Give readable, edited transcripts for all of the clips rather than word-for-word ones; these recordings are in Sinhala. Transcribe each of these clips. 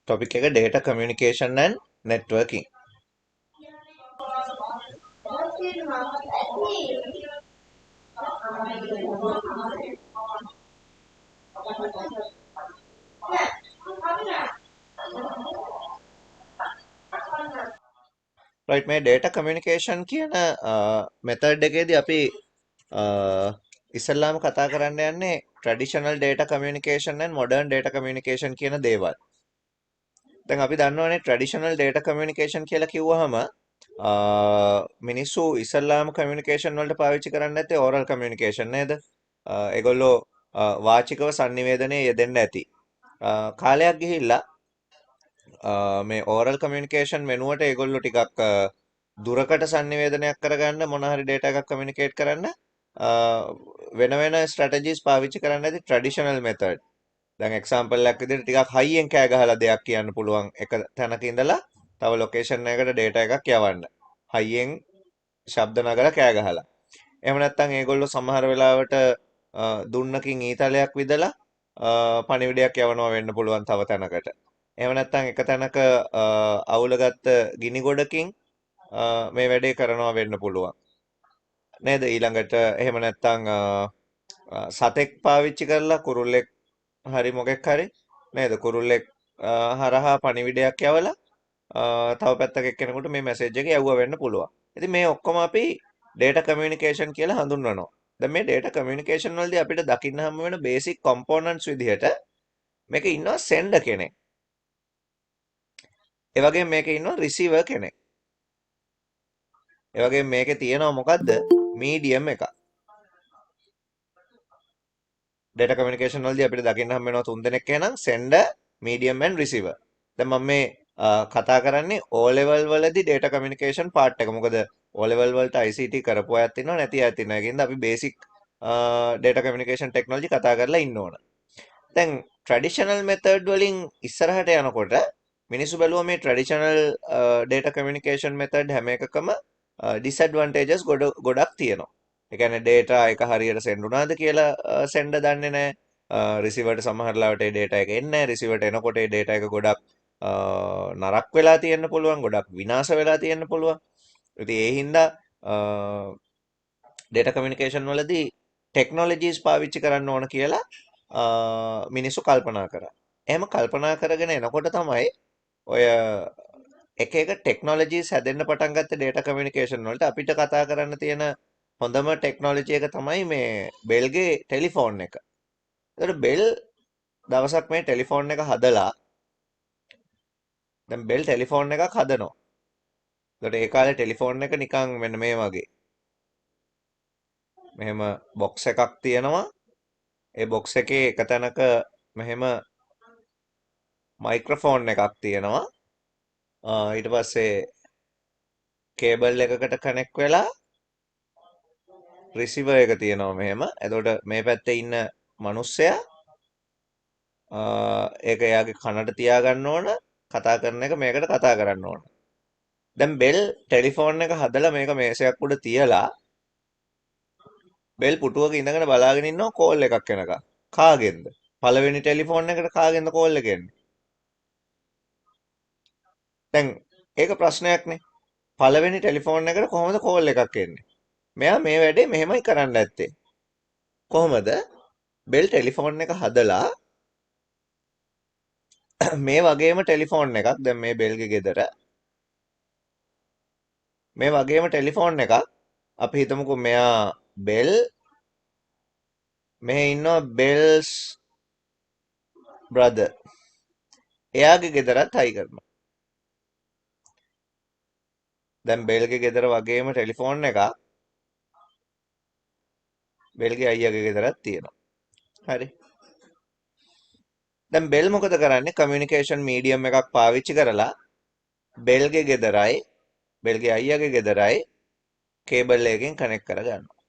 ටොපික් එක data communication and networking. right මේ data communication කියන method එකේදී අපි ඉස්සල්ලාම කතා කරන්න යන්නේ traditional data communication and modern data communication කියන දේවල්. දැන් අපි දන්නවනේ traditional data communication කියලා කිව්වහම මිනිස්සු ඉස්සල්ලාම communication වලට පාවිච්චි කරන්නේ නැත්තේ oral communication නේද? ඒගොල්ලෝ වාචිකව sannivedanaya යෙදෙන්න ඇති. කාලයක් ගිහිල්ලා මේ oral communication වෙනුවට ඒගොල්ලෝ ටිකක් දුරකට sannivedanayak කරගන්න මොන හරි data එකක් communicate කරන්න වෙන වෙන strategies පාවිච්චි කරන්න ඇති traditional method. දැන් example එකක් විදිහට ටිකක් high en කෑ ගහලා දෙයක් කියන්න පුළුවන් එක තැනක ඉඳලා තව location එකකට data එකක් යවන්න. high en ශබ්ද නගලා කෑ ගහලා. එහෙම නැත්නම් ඒගොල්ලෝ සමහර වෙලාවට දුන්නකින් ඊතලයක් විදලා පණිවිඩයක් යවනවා වෙන්න පුළුවන් තව තැනකට. එහෙම නැත්නම් එක තැනක අවුලගත්ත ගිනි ගොඩකින් මේ වැඩේ කරනවා වෙන්න පුළුවන්. නේද? ඊළඟට එහෙම නැත්නම් සතෙක් පාවිච්චි කරලා කුරුල්ලෙක් හරි මොකෙක් හරි නේද? කුරුල්ලෙක් හරහා පණිවිඩයක් යවලා තව පැත්තක එක්කෙනෙකුට මේ මැසේජ් එක යවුවා වෙන්න පුළුවන්. ඉතින් මේ ඔක්කොම අපි data communication කියලා හඳුන්වනවා. දැන් මේ data communication වලදී අපිට දකින්න හම්බ වෙන basic components විදිහට මේකේ ඉන්නවා sender කෙනෙක්. ඒ වගේම මේකේ ඉන්නවා receiver කෙනෙක්. ඒ වගේම මේකේ තියෙනවා මොකද්ද? medium එකක්. data communication වලදී අපිට දකින්න හම්බ වෙනවා තුන් දෙනෙක් එහෙනම් sender, medium and receiver. දැන් මම මේ කතා කරන්නේ O level වලදී data communication part එක. මොකද O level වලට ICT කරපු අයත් ඉන්නවා නැති අයත් ඉන්නවා. ඒකින්ද අපි basic data communication technology කතා කරලා ඉන්න ඕන. දැන් traditional method වලින් ඉස්සරහට යනකොට මිනිස්සු බැලුවා මේ traditional data communication method හැම එකකම disadvantages ගොඩක් තියෙනවා. ඒ කියන්නේ data එක හරියට send වුණාද කියලා sender දන්නේ නැහැ. receiver ට සමහර ලාවට ඒ data එක එන්නේ නැහැ. receiver ට එනකොට ඒ data එක ගොඩක් නරක් වෙලා තියෙන්න පුළුවන්. ගොඩක් විනාශ වෙලා තියෙන්න පුළුවන්. ඉතින් ඒ හින්දා data communication වලදී technologies පාවිච්චි කරන්න ඕන කියලා මිනිස්සු කල්පනා කරා. එහෙම කල්පනා කරගෙන එනකොට තමයි ඔය එක එක ටෙක්නොලොජිස් හැදෙන්න පටන් ගත්ත data communication වලට අපිට කතා කරන්න තියෙන හොඳම ටෙක්නොලොජි එක තමයි මේ බෙල්ගේ ටෙලිෆෝන් එක. ඒතකොට බෙල් දවසක් මේ ටෙලිෆෝන් එක හදලා දැන් බෙල් ටෙලිෆෝන් එකක් හදනවා. ඒතකොට ඒ කාලේ ටෙලිෆෝන් එක නිකන් මෙන්න මේ වගේ. මෙහෙම බොක්ස් එකක් තියෙනවා. ඒ බොක්ස් එකේ එක තැනක මෙහෙම මයික්‍රොෆෝන් එකක් තියෙනවා. ඊට පස්සේ කේබල් එකකට කනෙක්ට් වෙලා රිසීවර් එක තියෙනවා මෙහෙම. එතකොට මේ පැත්තේ ඉන්න මිනිස්සයා ඒක එයාගේ කනට තියාගන්න ඕන. කතා කරන එක මේකට කතා කරන්න ඕන. දැන් බෙල් ටෙලිෆෝන් එක හදලා මේක මේසයක් උඩ තියලා බෙල් පුටුවක ඉඳගෙන බලාගෙන ඉන්නවා කෝල් එකක් එනකම්. කාගෙන්ද? පළවෙනි ටෙලිෆෝන් එකට කාගෙන්ද කෝල් එක එන්නේ? දැන් ඒක ප්‍රශ්නයක්නේ. පළවෙනි ටෙලිෆෝන් එකට කොහොමද කෝල් එකක් එන්නේ? මෙයා මේ වැඩේ මෙහෙමයි කරන්න ඇත්තේ. කොහොමද? බෙල් ටෙලිෆෝන් එක හදලා මේ වගේම ටෙලිෆෝන් එකක් දැන් මේ බෙල්ගේ ගෙදර මේ වගේම ටෙලිෆෝන් එකක් අපි හිතමුකෝ මෙයා බෙල් මෙහෙ ඉන්නවා බෙල්ස් බ්‍රදර් එයාගේ ගෙදරත් හයි කරනවා දැන් බෙල්ගේ ගෙදර වගේම ටෙලිෆෝන් එකක් බෙල්ගේ අයියාගේ ගෙදරත් තියෙනවා හරි දැන් බෙල් මොකද කරන්නේ කමියුනිකේෂන් මීඩියම් එකක් පාවිච්චි කරලා බෙල්ගේ ගෙදරයි බෙල්ගේ අයියාගේ ගෙදරයි කේබල් එකකින් කනෙක්ට් කරගන්නවා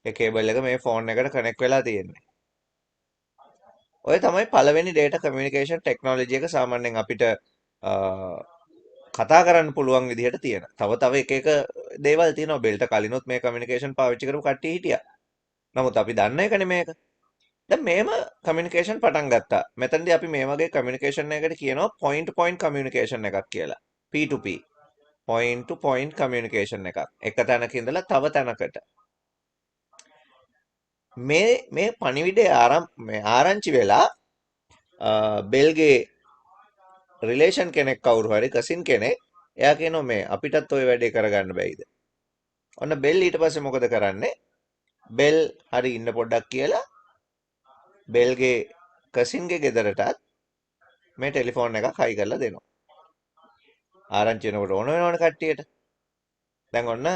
ඒ කේබල් එක මේ ෆෝන් එකට කනෙක්ට් වෙලා තියෙන්නේ ඔය තමයි පළවෙනි data communication technology එක සාමාන්‍යයෙන් අපිට කතා කරන්න පුළුවන් විදිහට තියෙන. තව එක එක දේවල් තියෙනවා. බෙල්ට කලිනුත් මේ communication පාවිච්චි කරපු කට්ටිය හිටියා. නමුත් අපි දන්න එකනේ මේක. දැන් මේම කමියුනිකේෂන් පටන් ගත්තා. මෙතනදී අපි මේ වගේ කමියුනිකේෂන් එකකට කියනවා point to point කමියුනිකේෂන් එකක් කියලා. P2P. point to point communication එකක්. එක තැනක ඉඳලා තව තැනකට. මේ පණිවිඩය මේ ආරංචි වෙලා බෙල්ගේ රිලේෂන් කෙනෙක් කවුරු හරි කසින් කෙනෙක් එයා කියනවා මේ අපිටත් ওই වැඩේ කරගන්න බැයිද? ඔන්න බෙල් ඊට පස්සේ මොකද කරන්නේ? බෙල් හරි ඉන්න පොඩ්ඩක් කියලා බෙල්ගේ කසින්ගේ ගෙදරටත් මේ ටෙලිෆෝන් එකක් හයි කරලා දෙනවා. ආරංචි වෙනකොට ඕන වෙනවනේ කට්ටියට. දැන් ඔන්න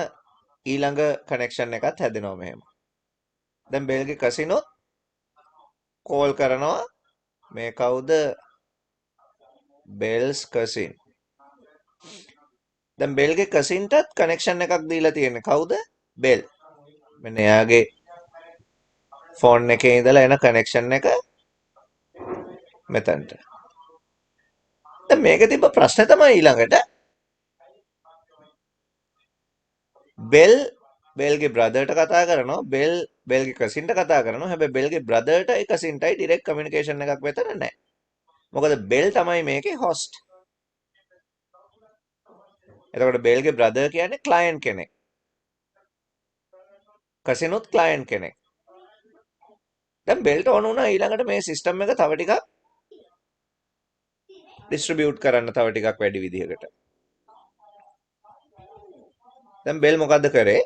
ඊළඟ කනෙක්ෂන් එකත් හැදෙනවා මෙහෙම. දැන් බෙල්ගේ කසිනොත් කෝල් කරනවා මේ කවුද? බෙල්ස් කසින්. දැන් බෙල්ගේ කසින්ටත් කනෙක්ෂන් එකක් දීලා තියෙන්නේ කවුද? බෙල්. මෙන්න එයාගේ ෆෝන් එකේ ඉඳලා එන කනෙක්ෂන් එක මෙතනට. දැන් මේකේ තිබ්බ ප්‍රශ්නේ තමයි ඊළඟට බෙල්ගේ බ්‍රදර්ට කතා කරනවා බෙල්ගේ කසින්ට කතා කරනවා හැබැයි බෙල්ගේ බ්‍රදර්ට ඒ කසින්ටයි ඩිරෙක්ට් කමියුනිකේෂන් එකක් මෙතන නැහැ. මොකද බෙල් තමයි මේකේ හොස්ට්. එතකොට බෙල්ගේ බ්‍රදර් කියන්නේ ක්ලයන්ට් කෙනෙක්. කසිනුත් ක්ලයන්ට් කෙනෙක්. දැන් බෙල්ට ඕන වුණා ඊළඟට මේ සිස්ටම් එක තව ටිකක් ඩිස්ට්‍රිබියුට් කරන්න තව ටිකක් වැඩි විදිහකට. දැන් බෙල් මොකද්ද කරේ?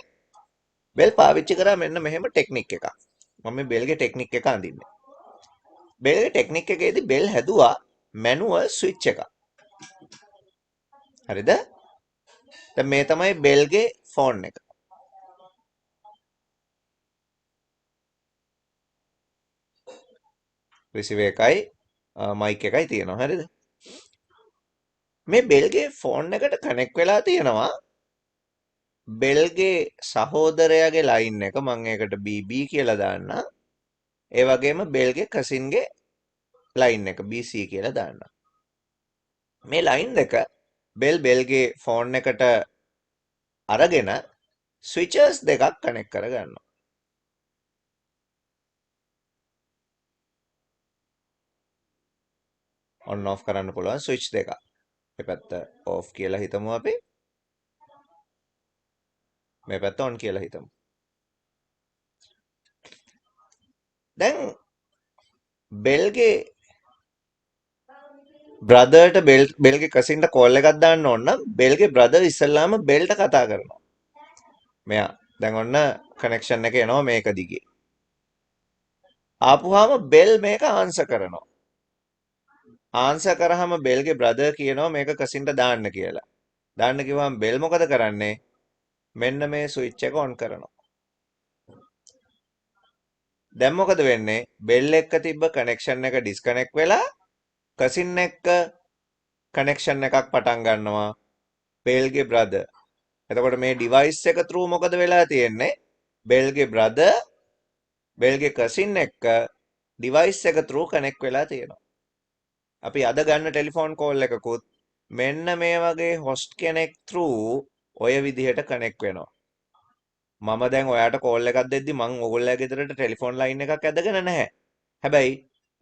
බෙල් පාවිච්චි කරා මෙන්න මෙහෙම ටෙක්නික් එකක්. මම මේ බෙල්ගේ ටෙක්නික් එක අඳින්නේ. බෙල්ගේ ටෙක්නික් එකේදී බෙල් හැදුවා මැනුවල් ස්විච් එකක්. හරිද? දැන් මේ තමයි බෙල්ගේ ෆෝන් එක. රිසීවර් එකයි මයික් එකයි තියෙනවා. හරිද? මේ බෙල්ගේ ෆෝන් එකට කනෙක්ට් වෙලා තියෙනවා බෙල්ගේ සහෝදරයාගේ ලයින් එක. මම ඒකට BB කියලා දාන්න. ඒ වගේම බෙල්ගේ කසින්ගේ ලයින් එක BC කියලා දාන්න. මේ ලයින් දෙක බෙල්ගේ ෆෝන් එකට අරගෙන ස්විචර්ස් දෙකක් කනෙක්ට් කරගන්නවා. ඔන් ඔෆ් කරන්න පුළුවන් ස්විච් දෙකක්. මේ පැත්ත ඔෆ් කියලා හිතමු අපි. මේ පැත්ත ඔන් කියලා හිතමු. දැන් බෙල්ගේ බ්‍රදර්ට බෙල්ගේ කසින්ට කෝල් එකක් දාන්න ඕන නම් බෙල්ගේ බ්‍රදර් ඉස්සල්ලාම බෙල්ට කතා කරනවා. මෙයා දැන් ඔන්න කනෙක්ෂන් එක එනවා මේක දිගේ. ආපුවාම බෙල් මේක ආන්සර් කරනවා. ආන්සර් කරාම බෙල්ගේ බ්‍රදර් කියනවා මේක කසින්ට දාන්න කියලා. දාන්න කිව්වම බෙල් මොකද කරන්නේ? මෙන්න මේ ස්විච් එක ඔන් කරනවා. දැන් මොකද වෙන්නේ? බෙල් එක්ක තිබ්බ කනෙක්ෂන් එක ඩිස්කනෙක්ට් වෙලා කසින් එක්ක කනෙක්ෂන් එකක් පටන් ගන්නවා බෙල්ගේ බ්‍රදර්. එතකොට මේ ඩිවයිස් එක through මොකද වෙලා තියෙන්නේ? බෙල්ගේ බ්‍රදර් බෙල්ගේ කසින් එක්ක ඩිවයිස් එක through කනෙක්ට් වෙලා තියෙනවා. අපි අද ගන්න ටෙලිෆෝන් කෝල් එකකුත් මෙන්න මේ වගේ හොස්ට් කෙනෙක් through ඔය විදිහට කනෙක්ට් වෙනවා. මම දැන් ඔයාට කෝල් එකක් දෙද්දි මං ඔයගොල්ලෝ ගෙදරට ටෙලිෆෝන් ලයින් එකක් ඇදගෙන නැහැ. හැබැයි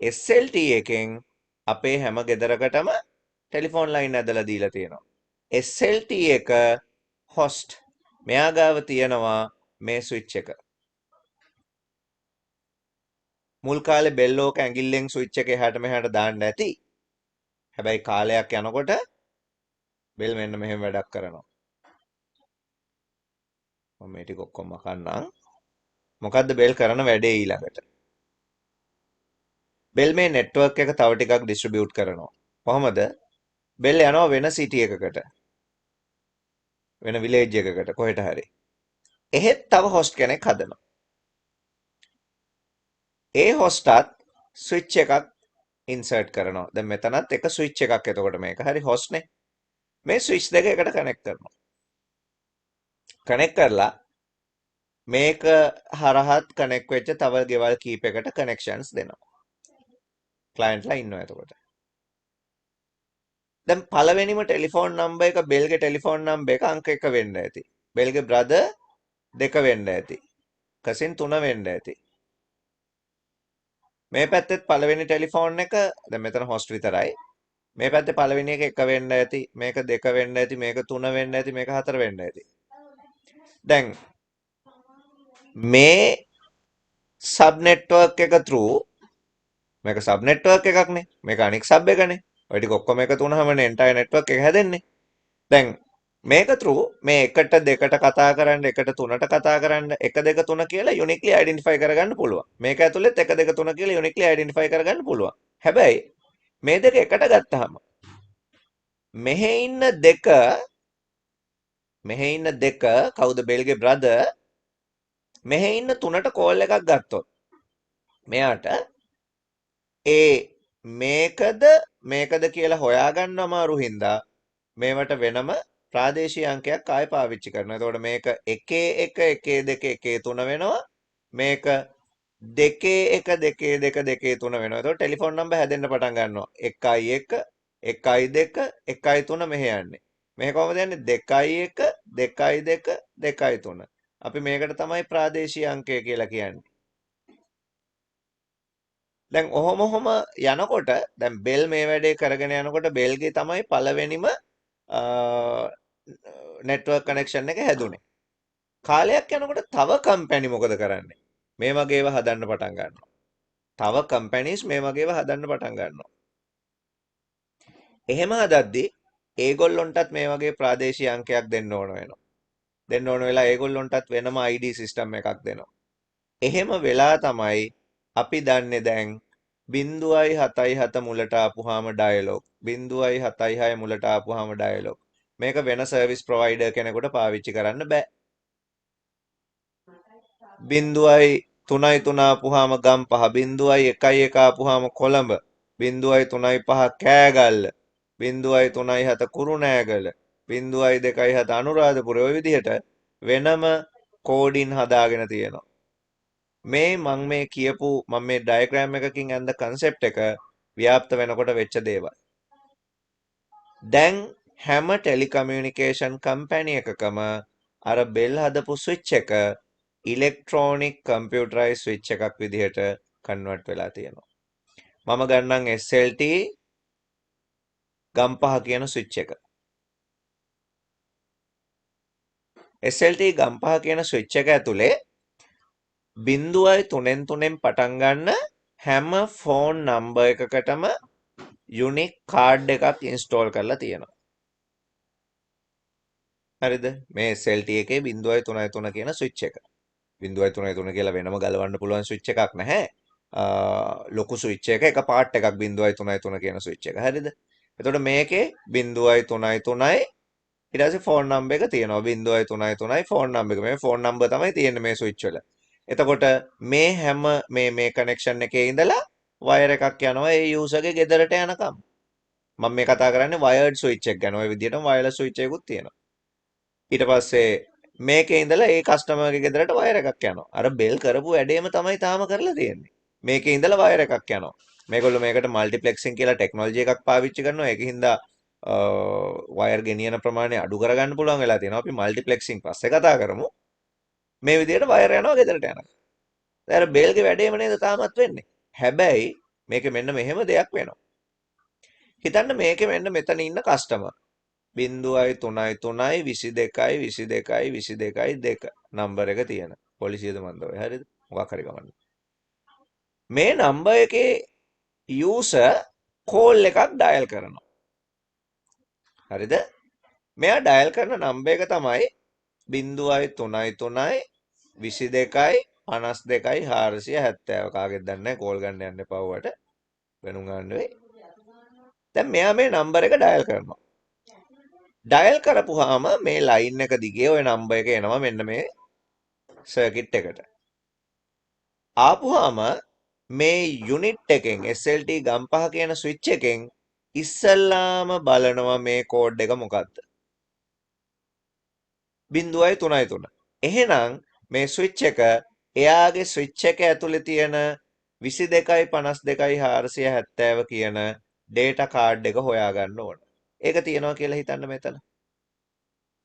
SLT එකෙන් අපේ හැම ගෙදරකටම ටෙලිෆෝන් ලයින් ඇදලා දීලා තියෙනවා. SLT එක හොස්ට් මෙයා ගාව තියෙනවා මේ ස්විච් එක. මුල් කාලේ බෙල්ලෝක ඇඟිල්ලෙන් ස්විච් එක එහාට මෙහාට දාන්න ඇති. හැබැයි කාලයක් යනකොට බෙල් මෙන්න මෙහෙම වැඩක් කරනවා. මම මේ ටික ඔක්කොම කන්නම්. මොකද්ද බෙල් කරන වැඩේ ඊළඟට? බෙල් මේ නෙට්වර්ක් එක තව ටිකක් ඩිස්ට්‍රිබියුට් කරනවා. කොහොමද? බෙල් යනවා වෙන සිටි එකකට. වෙන විලේජ් එකකට කොහෙට හරි. එහෙත් තව හොස්ට් කෙනෙක් හදනවා. ඒ හොස්ටත් ස්විච් එකක් ඉන්සර්ට් කරනවා. දැන් මෙතනත් එක ස්විච් එකක් එතකොට මේක හරි හොස්ට්නේ. මේ ස්විච් දෙක එකට කනෙක්ට් කරනවා. කනෙක්ට් කරලා මේක හරහත් කනෙක්ට් වෙච්ච තව ගෙවල් කීපයකට කනෙක්ෂන්ස් දෙනවා. ක්ලයන්ට්ලා ඉන්නවා එතකොට. දැන් පළවෙනිම ටෙලිෆෝන් නම්බර් එක බෙල්ගේ ටෙලිෆෝන් නම්බර් එක අංක 1 වෙන්න ඇති. බෙල්ගේ බ්‍රදර් 2 වෙන්න ඇති. කසින් 3 වෙන්න ඇති. මේ පැත්තෙත් පළවෙනි ටෙලිෆෝන් එක දැන් මෙතන හොස්ට් විතරයි. මේ පැත්තේ පළවෙනි එක 1 වෙන්න ඇති, මේක 2 වෙන්න ඇති, මේක 3 වෙන්න ඇති, මේක 4 වෙන්න ඇති. දැන් මේ සබ් නෙට්වර්ක් එක through මේක සබ් නෙට්වර්ක් එකක්නේ. මේක අනික් සබ් එකනේ. ඔය ටික ඔක්කොම එකතු වුණාමනේ එන්ටයර් නෙට්වර්ක් එක හැදෙන්නේ. දැන් මේක through මේ 1ට 2ට කතා කරන්න 1ට 3ට කතා කරන්න 1 2 3 කියලා යුනික්ලි අයිඩෙන්ටිෆයි කරගන්න පුළුවන්. මේක ඇතුළෙත් 1 2 3 කියලා යුනික්ලි අයිඩෙන්ටිෆයි කරගන්න පුළුවන්. හැබැයි මේ දෙක එකට ගත්තාම මෙහෙ ඉන්න දෙක කවුද බෙල්ගේ බ්‍රදර් මෙහෙ ඉන්න 3ට කෝල් එකක් ගත්තොත් මෙයාට ඒ මේකද කියලා හොයාගන්න අමාරු හින්දා මේවට වෙනම ප්‍රාදේශීය අංකයක් ආයෙ පාවිච්චි කරනවා. එතකොට මේක 1 1 1 2 1 3 වෙනවා. මේක 2 1 2 2 2 3 වෙනවා. එතකොට ටෙලිෆෝන් නම්බර් හැදෙන්න පටන් ගන්නවා. 1 1 1 2 1 3 මෙහෙ යන්නේ. මේ කොහොමද යන්නේ? 2 1 2 2 2 3. අපි මේකට තමයි ප්‍රාදේශීය අංකය කියලා කියන්නේ. දැන් ඔහොම යනකොට දැන් බෙල් මේ වැඩේ කරගෙන යනකොට බෙල්ගේ තමයි පළවෙනිම නෙට්වර්ක් කනෙක්ෂන් එක හැදුනේ. කාලයක් යනකොට තව කම්පැනි මොකද කරන්නේ? මේ වගේ ඒවා හදන්න පටන් ගන්නවා. තව කම්පැනිස් මේ වගේ ඒවා හදන්න පටන් ගන්නවා. එහෙම හදද්දී ඒගොල්ලොන්ටත් මේ වගේ ප්‍රාදේශීය අංකයක් දෙන්න ඕන වෙනවා. දෙන්න ඕන වෙලා ඒගොල්ලොන්ටත් වෙනම ID සිස්ටම් එකක් දෙනවා. එහෙම වෙලා තමයි අපි දන්නේ දැන් 0.77 මුලට ආපුවාම ඩයලොග් 0.76 මුලට ආපුවාම ඩයලොග් මේක වෙන සර්විස් ප්‍රොවයිඩර් කෙනෙකුට පාවිච්චි කරන්න බෑ 0.33 ආපුවාම ගම්පහ 0.11 ආපුවාම කොළඹ 0.35 කෑගල්ල 0.37 කුරුණෑගල 0.27 අනුරාධපුර ඔය විදිහට වෙනම කෝඩින් හදාගෙන තියෙනවා මම මේ ඩයග්‍රෑම් එකකින් ඇඳ කන්සෙප්ට් එක ව්‍යාප්ත වෙනකොට වෙච්ච දේවල්. දැන් හැම ටෙලිකමියුනිකේෂන් කම්පැනි එකකම අර බෙල් හදපු ස්විච් එක ඉලෙක්ට්‍රොනික කම්පියුටරයිස් ස්විච් එකක් විදිහට කන්වර්ට් වෙලා තියෙනවා. මම ගන්නම් SLT ගම්පහ කියන ස්විච් එක. SLT ගම්පහ කියන ස්විච් එක ඇතුලේ 0.3 පටන් ගන්න හැම ෆෝන් නම්බර් එකකටම යුනික් කාඩ් එකක් ඉන්ස්ටෝල් කරලා තියෙනවා. හරිද? මේ SLT එකේ 0.33 කියන ස්විච් එක. 0.33 කියලා වෙනම ගලවන්න පුළුවන් ස්විච් එකක් නැහැ. ලොකු ස්විච් එක පාර්ට් එකක් 0.33 කියන ස්විච් එක. හරිද? එතකොට මේකේ 0.33යි ඊට පස්සේ ෆෝන් නම්බර් එක තියෙනවා 0.33යි ෆෝන් නම්බර් එක. මේ ෆෝන් නම්බර් තමයි තියෙන්නේ මේ ස්විච් වල. එතකොට මේ හැම මේ කනෙක්ෂන් එකේ ඉඳලා වයර් එකක් යනවා ඒ යූසර්ගේ ගෙදරට යනකම්. මම මේ කතා කරන්නේ වයර්ඩ් ස්විච් එක ගැන. ඔය විදිහටම වයර්ලස් ස්විච් එකකුත් තියෙනවා. ඊට පස්සේ මේකේ ඉඳලා ඒ කස්ටමර්ගේ ගෙදරට වයර් එකක් යනවා. අර බෙල් කරපු වැඩේම තමයි තාම කරලා තියෙන්නේ. මේකේ ඉඳලා වයර් එකක් යනවා. මේගොල්ලෝ මේකට මල්ටිප්ලෙක්සින් කියලා ටෙක්නොලොජි එකක් පාවිච්චි කරනවා. ඒකින්ද වයර් ගෙනියන ප්‍රමාණය අඩු කරගන්න පුළුවන් වෙලා තියෙනවා. අපි මල්ටිප්ලෙක්සින් පස්සේ කතා කරමු. මේ විදිහට වයර් යනවා ගෙදරට යනවා. දැන් අර බෙල්ගේ වැඩේම නේද තාමත් වෙන්නේ. හැබැයි මේකේ මෙන්න මෙහෙම දෙයක් වෙනවා. හිතන්න මේකේ මෙන්න මෙතන ඉන්න කස්ටමර් 0.33යි 22යි 22යි 22යි 2 නම්බර් එක තියෙන පොලිසියද මන්ද ඔය හරිද මොකක් හරි ගමන්න මේ නම්බර් එකේ යූසර් කෝල් එකක් ඩයල් කරනවා හරිද මෙයා ඩයල් කරන නම්බර් එක තමයි 0.33යි 22යි 52යි 470 කාගෙද දන්නේ කෝල් ගන්න යන්න එපා වට වෙනුම් ගන්න වෙයි දැන් මෙයා මේ නම්බර් එක ඩයල් කරනවා ඩයල් කරපුවාම මේ ලයින් එක දිගේ ওই නම්බර් එක එනවා මෙන්න මේ සර්කිට් එකට. ආපුවාම මේ යුනිට් එකෙන් SLT ගම්පහ කියන ස්විච් එකෙන් ඉස්සල්ලාම බලනවා මේ කෝඩ් එක මොකක්ද? 0.33. එහෙනම් මේ ස්විච් එක එයාගේ ස්විච් එක ඇතුලේ තියෙන 22යි 52යි 470 කියන ඩේටා කාඩ් එක හොයාගන්න ඕන. ඒක තියනවා කියලා හිතන්න මෙතන.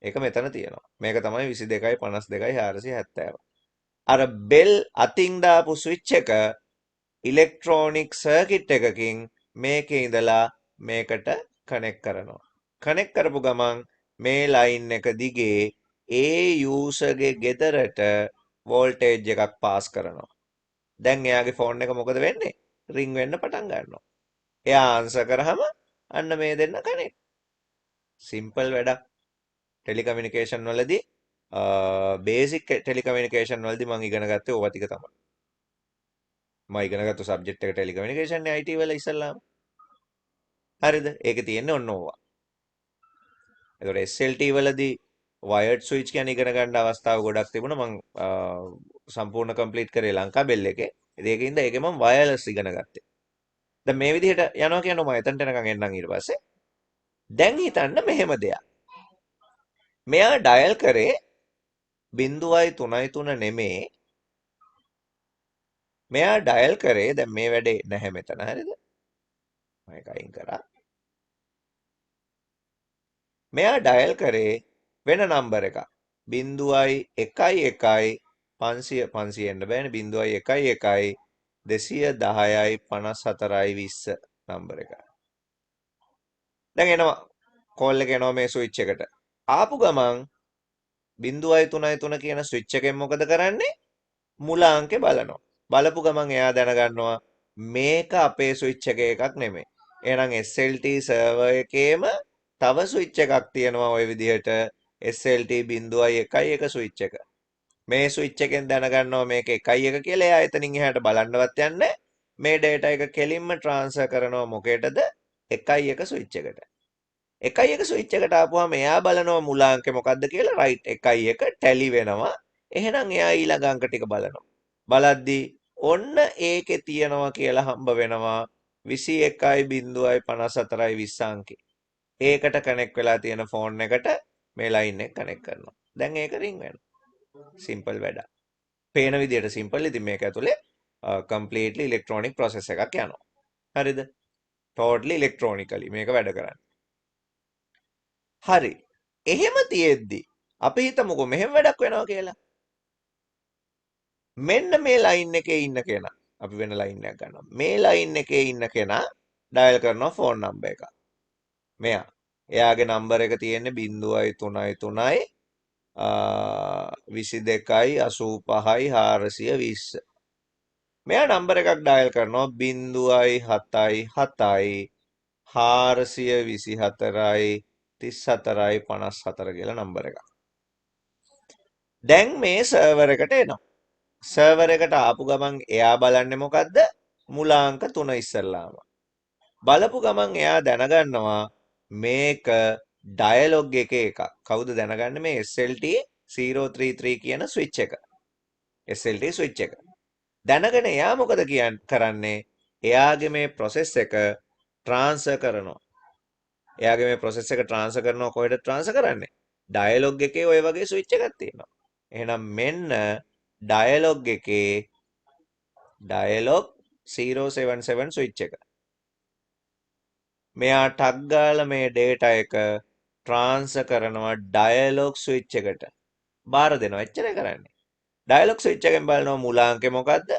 ඒක මෙතන තියෙනවා. මේක තමයි 22යි 52යි 470. අර බෙල් අතින් දාපු ස්විච් එක ඉලෙක්ට්‍රෝනික් සර්කිට් එකකින් මේකේ ඉඳලා මේකට කනෙක්ට් කරනවා. කනෙක්ට් කරපු ගමන් මේ ලයින් එක දිගේ ඒ යූසර්ගේ ගෙදරට වෝල්ටේජ් එකක් පාස් කරනවා. දැන් එයාගේ ෆෝන් එක මොකද වෙන්නේ? රින් වෙන්න පටන් ගන්නවා. එයා ආන්සර් කරාම අන්න මේ දෙන්න කනෙක්ට්. සිම්පල් වැඩක්. ටෙලිකමියුනිකේෂන් වලදී බේසික් ටෙලිකමියුනිකේෂන් වලදී මම ඉගෙන ගත්තේ ඕවා ටික තමයි. මම ඉගෙන ගත්ත සබ්ජෙක්ට් එක ටෙලිකමියුනිකේෂන් නේ IT වල ඉස්සල්ලාම. හරිද? ඒකේ තියෙන්නේ ඔන්න ඕවා. එතකොට SLT වලදී වයර්ඩ් ස්විච් කියන ඉගෙන ගන්න අවස්ථාව ගොඩක් තිබුණා. මම සම්පූර්ණ කම්ප්ලීට් කරේ ලංකාබෙල් එකේ. ඉතින් ඒකින්ද ඒකේ මම වයර්ලස් ඉගෙන ගත්තේ. දැන් මේ විදිහට යනවා කියනවා මම එතනට එනකන් එන්නම් ඊට පස්සේ. දැන් හිතන්න මෙහෙම දෙයක්. මෙයා ඩයල් කරේ 0.33 නෙමේ. මෙයා ඩයල් කරේ දැන් මේ වැඩේ නැහැ මෙතන හරිද? මම ඒක අයින් කරා. මෙයා ඩයල් කරේ වෙන නම්බර එකක්. 0.11 500 500 එන්න බෑනේ 0.11 210යි 54යි 20 නම්බර එක. දැන් එනවා කෝල් එක එනවා මේ ස්විච් එකට. ආපු ගමන් 0.33 කියන ස්විච් එකෙන් මොකද කරන්නේ? මුල අංකේ බලනවා. බලපු ගමන් එයා දැනගන්නවා මේක අපේ ස්විච් එකේ එකක් නෙමෙයි. එහෙනම් SLT සර්වර් එකේම තව ස්විච් එකක් තියෙනවා ওই විදිහට SLT 0.11 ස්විච් එක. මේ ස්විච් එකෙන් දැනගන්නවා මේක 1 කියලා. එයා එතනින් එහාට බලන්නවත් යන්නේ මේ data එක කෙලින්ම transfer කරනවා මොකේටද? 1 ස්විච් එකට. 1 ස්විච් එකට ආපුවාම එයා බලනවා මුලාංකේ මොකද්ද කියලා. right 1 tally වෙනවා. එහෙනම් එයා ඊළඟ අංක ටික බලනවා. බලද්දී ඔන්න ඒකේ තියනවා කියලා හම්බ වෙනවා 21.54.20 අංකේ. ඒකට කනෙක්ට් වෙලා තියෙන ෆෝන් එකට මේ ලයින් එක කනෙක්ට් කරනවා. දැන් ඒක රින් වෙනවා. සිම්පල් වැඩක්. පේන විදිහට සිම්පල්. ඉතින් මේක ඇතුලේ කම්ප්ලීට්ලි ඉලෙක්ට්‍රොනික ප්‍රොසෙස් එකක් යනවා. හරිද? ටෝටලි ඉලෙක්ට්‍රොනිකලි මේක වැඩ කරන්නේ. හරි. එහෙම තියෙද්දි අපි හිතමුකෝ මෙහෙම වැඩක් වෙනවා කියලා. මෙන්න මේ ලයින් එකේ ඉන්න කෙනා අපි වෙන ලයින් එකක් ගන්නවා. මේ ලයින් එකේ ඉන්න කෙනා ඩයල් කරනවා ෆෝන් නම්බර් එක. මෙයා. එයාගේ නම්බර එක තියෙන්නේ 0.33 22යි 85යි 420. මෙයා නම්බර එකක් ඩයල් කරනවා 0.77යි 424යි 34යි 54 කියලා නම්බර එකක්. දැන් මේ සර්වර් එකට එනවා. සර්වර් එකට ආපු ගමන් එයා බලන්නේ මොකද්ද? මුලාංක 3 ඉස්සල්ලාම. බලපු ගමන් එයා දැනගන්නවා මේක ඩයලොග් එකේ එකක්. කවුද දැනගන්නේ මේ SLT 033 කියන ස්විච් එක. SLT ස්විච් එක. දැනගෙන එයා මොකද කරන්නේ? එයාගේ මේ process එක transfer කරනවා. එයාගේ මේ process එක transfer කරනවා කොහෙද transfer කරන්නේ? ඩයලොග් එකේ ඔය වගේ ස්විච් එකක් තියෙනවා. එහෙනම් මෙන්න ඩයලොග් එකේ ඩයලොග් 077 ස්විච් එක. මෙයා ටග් ගාලා මේ data එක transfer කරනවා ඩයලොග් ස්විච් එකට. බාර දෙනවා. එච්චරයි කරන්නේ. ඩයලොග් ස්විච් එකෙන් බලනවා මූලාංකය මොකද්ද?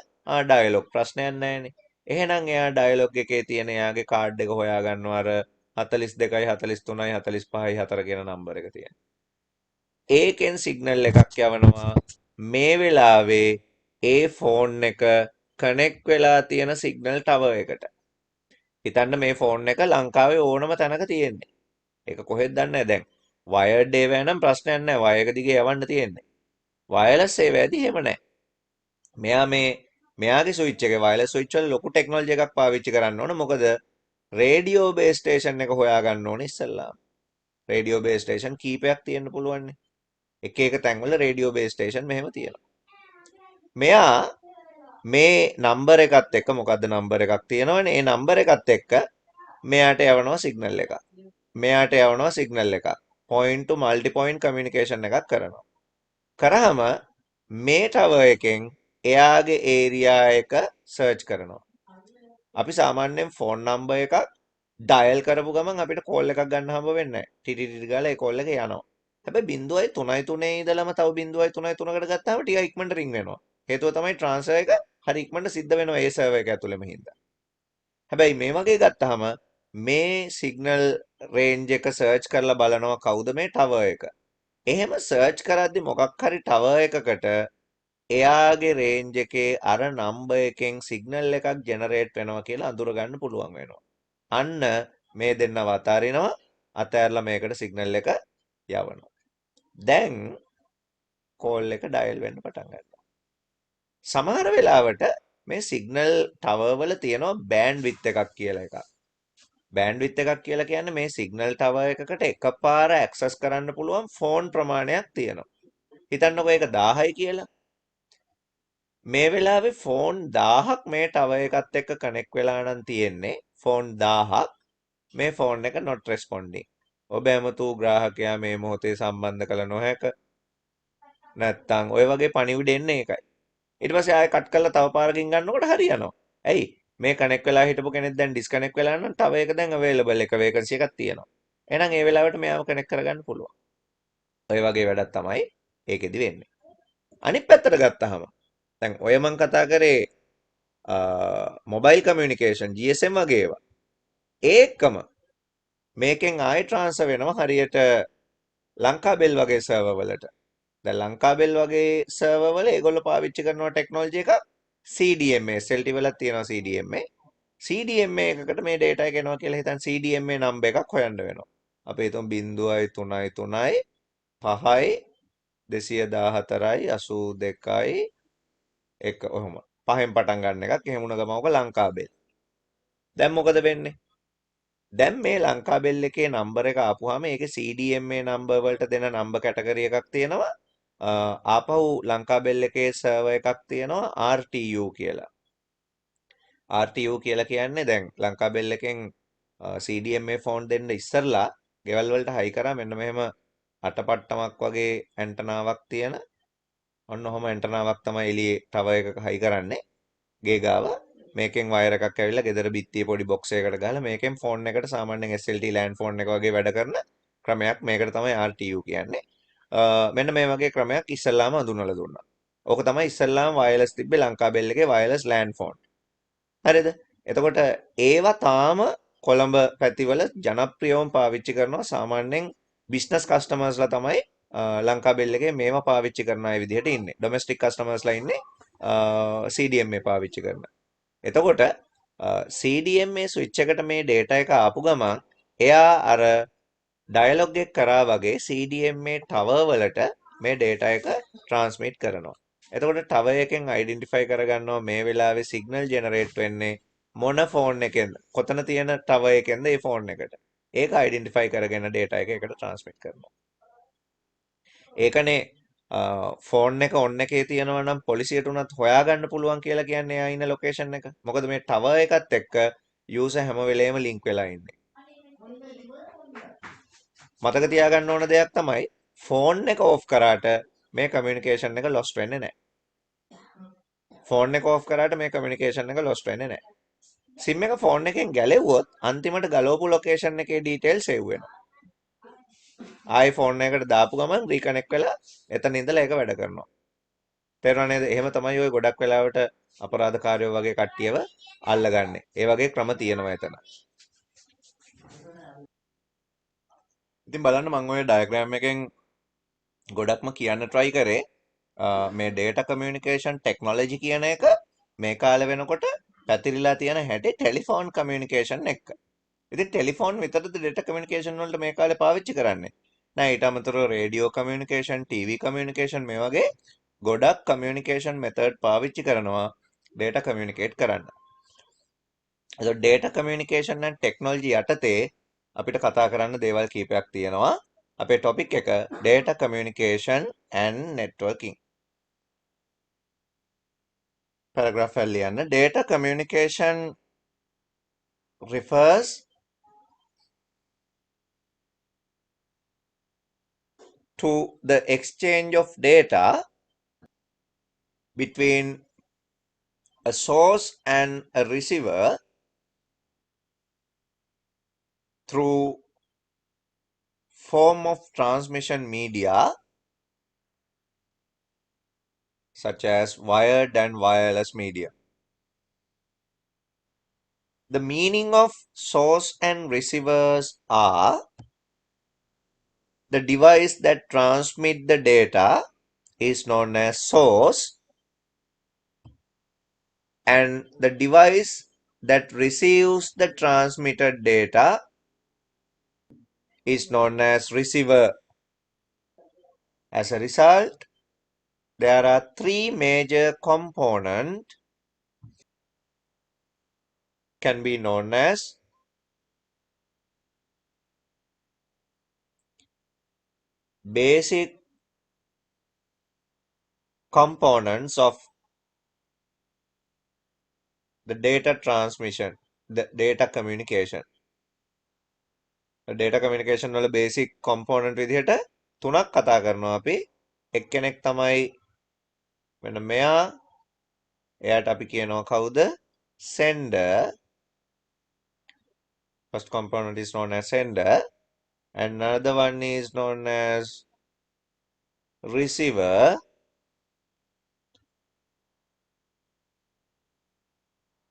ඩයලොග් ප්‍රශ්නයක් නැහැනේ. එහෙනම් එයා ඩයලොග් එකේ තියෙන එයාගේ කාඩ් එක හොයා ගන්නවා අර 42යි 43යි 45යි 4 කියන නම්බර එක තියෙන. ඒකෙන් සිග්නල් එකක් යවනවා මේ වෙලාවේ ඒ ෆෝන් එක කනෙක්ට් වෙලා තියෙන සිග්නල් ටවර් එකට. හිතන්න මේ ෆෝන් එක ලංකාවේ ඕනම තැනක තියෙන්නේ. ඒක කොහෙද දන්නේ දැන්. වයර්ඩ් ඒවා නම් ප්‍රශ්නයක් නැහැ. වයර් එක දිගේ යවන්න තියෙන්නේ. වයර්ලස් ඒවාදී එහෙම නැහැ. මෙයාගේ ස්විච් එකේ වයර්ලස් ස්විච් වල ලොකු ටෙක්නොලොජි එකක් පාවිච්චි කරන්න ඕන. මොකද රේඩියෝ බේස් ස්ටේෂන් එක හොයාගන්න ඕනේ ඉස්සල්ලාම. රේඩියෝ බේස් ස්ටේෂන් කීපයක් තියෙන්න පුළුවන්. එක එක තැන්වල රේඩියෝ බේස් ස්ටේෂන් මෙහෙම තියෙනවා. මෙයා මේ නම්බර එකත් එක්ක මොකද්ද නම්බර එකක් තියෙනවනේ. ඒ නම්බර එකත් එක්ක මෙයාට යවනවා සිග්නල් එකක්. මෙයාට යවනවා සිග්නල් එකක්. point to multi point communication එකක් කරනවා. කරාම මේ ටවර් එකෙන් එයාගේ ඒරියා එක සර්ච් කරනවා. අපි සාමාන්‍යයෙන් ෆෝන් නම්බර් එකක් ඩයල් කරපු ගමන් අපිට කෝල් එකක් ගන්න හම්බ වෙන්නේ නැහැ. ටිටිටි ගාලා ඒ කෝල් එක යනවා. හැබැයි 0.33 ඉඳලම තව 0.33කට ගත්තාම ටික ඉක්මනට රින් වෙනවා. හේතුව තමයි ට්‍රාන්ස්ෆර් එක හරි ඉක්මනට සිද්ධ වෙනවා ඒ සර්වර් එක ඇතුළේම හින්දා. හැබැයි මේ වගේ ගත්තාම මේ සිග්නල් රේන්ජ් එක සර්ච් කරලා බලනවා කවුද මේ ටවර් එක. එහෙම සර්ච් කරද්දි මොකක් හරි ටවර් එකකට එයාගේ රේන්ජ් එකේ අර නම්බර් එකෙන් සිග්නල් එකක් ජෙනරේට් වෙනවා කියලා අඳුර ගන්න පුළුවන් වෙනවා. අන්න මේ දෙන්නව අතාරිනවා. අතෑරලා මේකට සිග්නල් එක යවනවා. දැන් කෝල් එක ඩයල් වෙන්න පටන් ගන්නවා. සමහර වෙලාවට මේ සිග්නල් ටවර් වල තියෙනවා බෑන්ඩ්විඩ්ත් එකක් කියලා එකක්. බෑන්ඩ්විඩ්ත් එකක් කියලා කියන්නේ මේ සිග්නල් ටවර් එකකට එකපාර ඇක්සස් කරන්න පුළුවන් ෆෝන් ප්‍රමාණයක් තියෙනවා. හිතන්නකෝ ඒක 1000යි කියලා. මේ වෙලාවේ ෆෝන් 1000ක් මේ ටවර් එකත් එක්ක කනෙක්ට් වෙලා නම් තියෙන්නේ. ෆෝන් 1000ක් මේ ෆෝන් එක not responding. ඔබ ඇමතූ ග්‍රාහකයා මේ මොහොතේ සම්බන්ධ කළ නොහැක. නැත්තම් ඔය වගේ පණිවිඩ එන්නේ ඒකයි. ඊට පස්සේ ආයෙ කට් කරලා තව පාරකින් ගන්නකොට හරියනවා. ඇයි? මේ කනෙක්ට් වෙලා හිටපු කෙනෙක් දැන් ඩිස්කනෙක්ට් වෙලා නම් තව එක දැන් අවේලබල් එක වේකන්සි එකක් තියෙනවා. එහෙනම් ඒ වෙලාවට මෙයාව කනෙක්ට් කරගන්න පුළුවන්. ඔය වගේ වැඩක් තමයි ඒකෙදි වෙන්නේ. අනිත් පැත්තට ගත්තාම දැන් ඔය මං කතා කරේ මොබයිල් කමියුනිකේෂන් GSM වගේ ඒවා. ඒකම මේකෙන් ආයෙ ට්‍රාන්ස්ෆර් වෙනවා හරියට ලංකාබෙල් වගේ සර්වර් වලට. දැන් ලංකාබෙල් වගේ සර්වර් වල ඒගොල්ලෝ පාවිච්චි කරනවා ටෙක්නොලොජි එකක් CDMA SLT වලත් තියෙනවා CDMA. CDMA එකකට මේ data එක එනවා කියලා හිතන් CDMA නම්බර් එකක් හොයන්න වෙනවා. අපි හිතමු 0.33 5යි 214යි 82යි එක ඔහොම. පහෙන් පටන් ගන්න එකක්. එහෙම වුණ ගමන් ඔක ලංකාබෙල්. දැන් මොකද වෙන්නේ? දැන් මේ ලංකාබෙල් එකේ නම්බර එක ආපුවාම ඒකේ CDMA නම්බර් වලට දෙන නම්බර් කැටගරි එකක් තියෙනවා. ආපහු ලංකාබෙල් එකේ සර්වර් එකක් තියෙනවා RTU කියලා. RTU කියලා කියන්නේ දැන් ලංකාබෙල් එකෙන් CDMA ෆෝන් දෙන්න ඉස්සරලා ගෙවල් වලට හයි කරා මෙන්න මෙහෙම අටපට්ටමක් වගේ ඇන්ටනාවක් තියෙන ඔන්න ඔහොම ඇන්ටනාවක් තමයි එළියේ ටවර් එකක හයි කරන්නේ ගේ ගාව මේකෙන් වයර් එකක් ඇවිල්ලා ගෙදර බිත්තියේ පොඩි බොක්ස් එකකට ගහලා මේකෙන් ෆෝන් එකට සාමාන්‍යයෙන් SLT ලෑන්ඩ් ෆෝන් එක වගේ වැඩ කරන ක්‍රමයක් මේකට තමයි RTU කියන්නේ. මෙන්න මේ වගේ ක්‍රමයක් ඉස්සල්ලාම හඳුන්වලා දුන්නා. ඕක තමයි ඉස්සල්ලාම වයර්ලස් තිබ්බේ ලංකාබෙල් එකේ වයර්ලස් ලෑන්ඩ් ෆෝන්. හරිද? එතකොට ඒවා තාම කොළඹ පැතිවල ජනප්‍රියවම පාවිච්චි කරනවා සාමාන්‍යයෙන් බිස්නස් කස්ටමර්ස්ලා තමයි ලංකාබෙල් එකේ මේවා පාවිච්චි කරන අය විදිහට ඉන්නේ. ඩොමෙස්ටික් කස්ටමර්ස්ලා ඉන්නේ CDMA පාවිච්චි කරන. එතකොට CDMA ස්විච් එකට මේ data එක ආපු ගමන් එයා අර ඩයලොග් එක කරා වගේ CDMA tower වලට මේ data එක transmit කරනවා. එතකොට tower එකෙන් identify කරගන්නවා මේ වෙලාවේ signal generate වෙන්නේ මොන ෆෝන් එකෙන්ද? කොතන තියෙන tower එකෙන්ද ඒ ෆෝන් එකට. ඒක identify කරගෙන data එක එකට transmit කරනවා. ඒකනේ ෆෝන් එක ඔන් එකේ තියෙනවා නම් පොලිසියට උනත් හොයාගන්න පුළුවන් කියලා කියන්නේ එයා ඉන්න ලොකේෂන් එක. මොකද මේ ටවර් එකත් එක්ක යූසර් හැම වෙලේම ලින්ක් වෙලා ඉන්නේ. මතක තියාගන්න ඕන දෙයක් තමයි ෆෝන් එක ඔෆ් කරාට මේ කමියුනිකේෂන් එක ලොස්ට් වෙන්නේ නැහැ. ෆෝන් එක ඔෆ් කරාට මේ කමියුනිකේෂන් එක ලොස්ට් වෙන්නේ නැහැ. සිම් එක ෆෝන් එකෙන් ගැලෙව්වොත් අන්තිමට ගලවපු ලොකේෂන් එකේ ඩීටේල් සේව් වෙනවා. ආයි ෆෝන් එකකට දාපු ගමන් රීකනෙක්ට් වෙලා එතන ඉඳලා ඒක වැඩ කරනවා. තේරුණා නේද? එහෙම තමයි ඔය ගොඩක් වෙලාවට අපරාධකාරයෝ වගේ කට්ටියව අල්ලගන්නේ. ඒ වගේ ක්‍රම තියෙනවා එතන. ඉතින් බලන්න මම ඔය ඩයග්‍රෑම් එකෙන් ගොඩක්ම කියන්න try කරේ මේ data communication technology කියන එක මේ කාලේ වෙනකොට පැතිරිලා තියෙන හැටි ටෙලිෆෝන් communication එක. ඉතින් ටෙලිෆෝන් විතරද data communication වලට මේ කාලේ පාවිච්චි කරන්නේ? නෑ ඊට අමතරව රේඩියෝ communication, TV communication මේ වගේ ගොඩක් communication method පාවිච්චි කරනවා data communicate කරන්න. එතකොට data communication and technology යටතේ අපිට කතා කරන්න දේවල් කීපයක් තියෙනවා. අපේ topic එක data communication and networking. paragraph එක ලියන්න. Data communication refers to the exchange of data between a source and a receiver through form of transmission media such as wired and wireless media. The meaning of source and receivers are the device that transmit the data is known as source, and the device that receives the transmitted data is known as receiver. As a result, there are three major components can be known as basic components of the data transmission, the data communication. data communication වල basic component විදිහට තුනක් කතා කරනවා අපි. එක්කෙනෙක් තමයි මෙන්න මෙයා. එයාට අපි කියනවා කවුද? sender. First component is known as sender, and another one is known as receiver.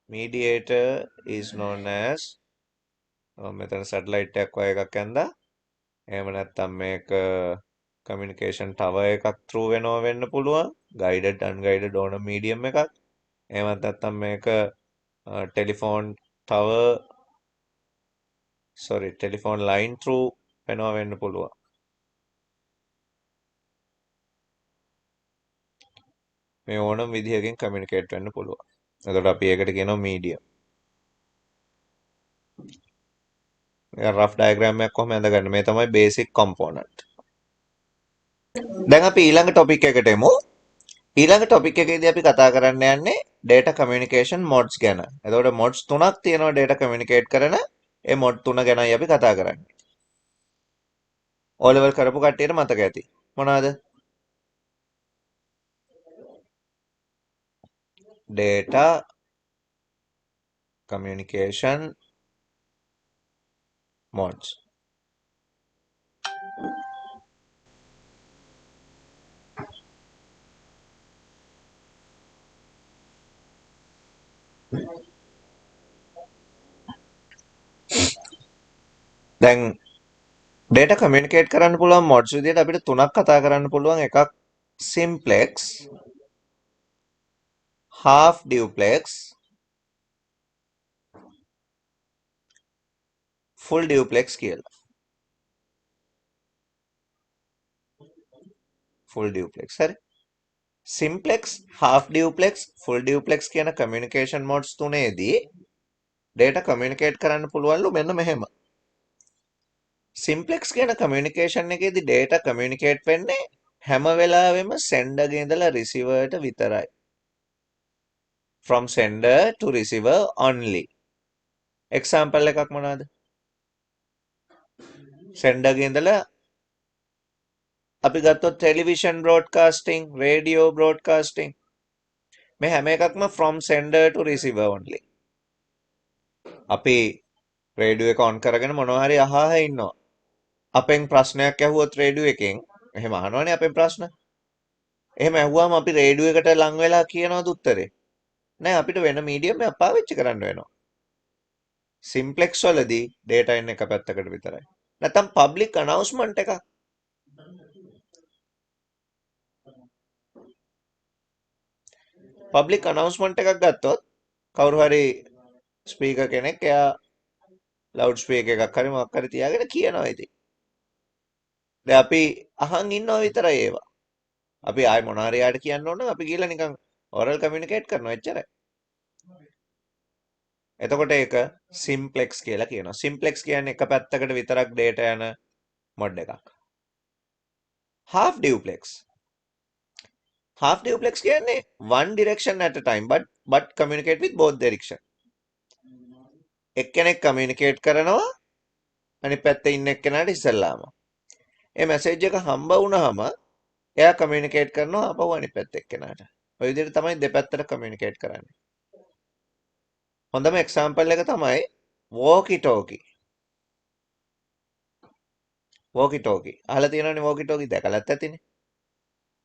Mediator is known as මෙතන satellite එකක් වගේ එකක් ඇඳලා එහෙම නැත්නම් මේක communication tower එකක් through වෙනවා වෙන්න පුළුවන්, guided unguided ඕන medium එකක්. එහෙමත් නැත්නම් මේක telephone tower telephone line through වෙනවා වෙන්න පුළුවන්. මේ ඕනම විදිහකින් communicate වෙන්න පුළුවන්. එතකොට අපි ඒකට කියනවා medium. rough diagram එකක් කොහොම ඇඳගන්න මේ තමයි basic component. දැන් අපි ඊළඟ topic එකට එමු. ඊළඟ topic එකේදී අපි කතා කරන්න යන්නේ data communication modes ගැන. එතකොට modes තුනක් තියෙනවා data communicate කරන. ඒ mod තුන ගැනයි අපි කතා කරන්නේ. O level කරපු කට්ටියට මතක ඇති. මොනවාද? data communication modes. දැන් data communicate කරන්න පුළුවන් modes විදිහට අපිට තුනක් කතා කරන්න පුළුවන්. එකක් simplex, half duplex, full duplex කියලා. full duplex හරි. simplex, half duplex, full duplex කියන communication modes තුනේදී data communicate කරන්න පුළුවන්ලු මෙන්න මෙහෙම. simplex කියන communication එකේදී data communicate වෙන්නේ හැම වෙලාවෙම sender ගේ ඉඳලා receiver ට විතරයි. from sender to receiver only. example එකක් මොනවාද? sender ගේ ඉඳලා අපි ගත්තොත් television broadcasting, radio broadcasting මේ හැම එකක්ම from sender to receiver only. අපි රේඩියෝ එක on කරගෙන මොනවා හරි අහා ඉන්නවා. අපෙන් ප්‍රශ්නයක් ඇහුවොත් රේඩියෝ එකෙන් එහෙම අහනවනේ අපෙන් ප්‍රශ්න. එහෙම ඇහුවාම අපි රේඩියෝ එකට ලං වෙලා කියනවද උත්තරේ? නෑ, අපිට වෙන මීඩියම් එකක් පාවිච්චි කරන්න වෙනවා. simplex වලදී data එන්නේ එක පැත්තකට විතරයි. නැත්නම් public announcement එකක්. public announcement එකක් ගත්තොත් කවුරු හරි ස්පීකර් කෙනෙක් එයා ලවුඩ් ස්පීකර් එකක් හරි මොකක් හරි තියාගෙන කියනවා ඉතින්. දැන් අපි අහන් ඉන්නවා විතරයි ඒවා. අපි ආයි මොන හරි යාට කියන්න ඕන නම් අපි ගිහලා නිකන් oral communicate කරනවා එච්චරයි. එතකොට ඒක simplex කියලා කියනවා. simplex කියන්නේ එක පැත්තකට විතරක් data යන mod එකක්. half duplex. half duplex කියන්නේ one direction at a time but communicate with both direction. එක්කෙනෙක් communicate කරනවා අනිත් පැත්තේ ඉන්න එක්කෙනාට ඉස්සෙල්ලාම. ඒ message එක හම්බ වුණාම එයා communicate කරනවා අපව අනිත් පැත්තේ එක්කෙනාට. ඔය විදිහට තමයි දෙපැත්තට communicate කරන්නේ. හොඳම example එක තමයි walkie talkie. walkie talkie. අහලා තියෙනවනේ walkie talkie දැකලත් ඇතිනේ.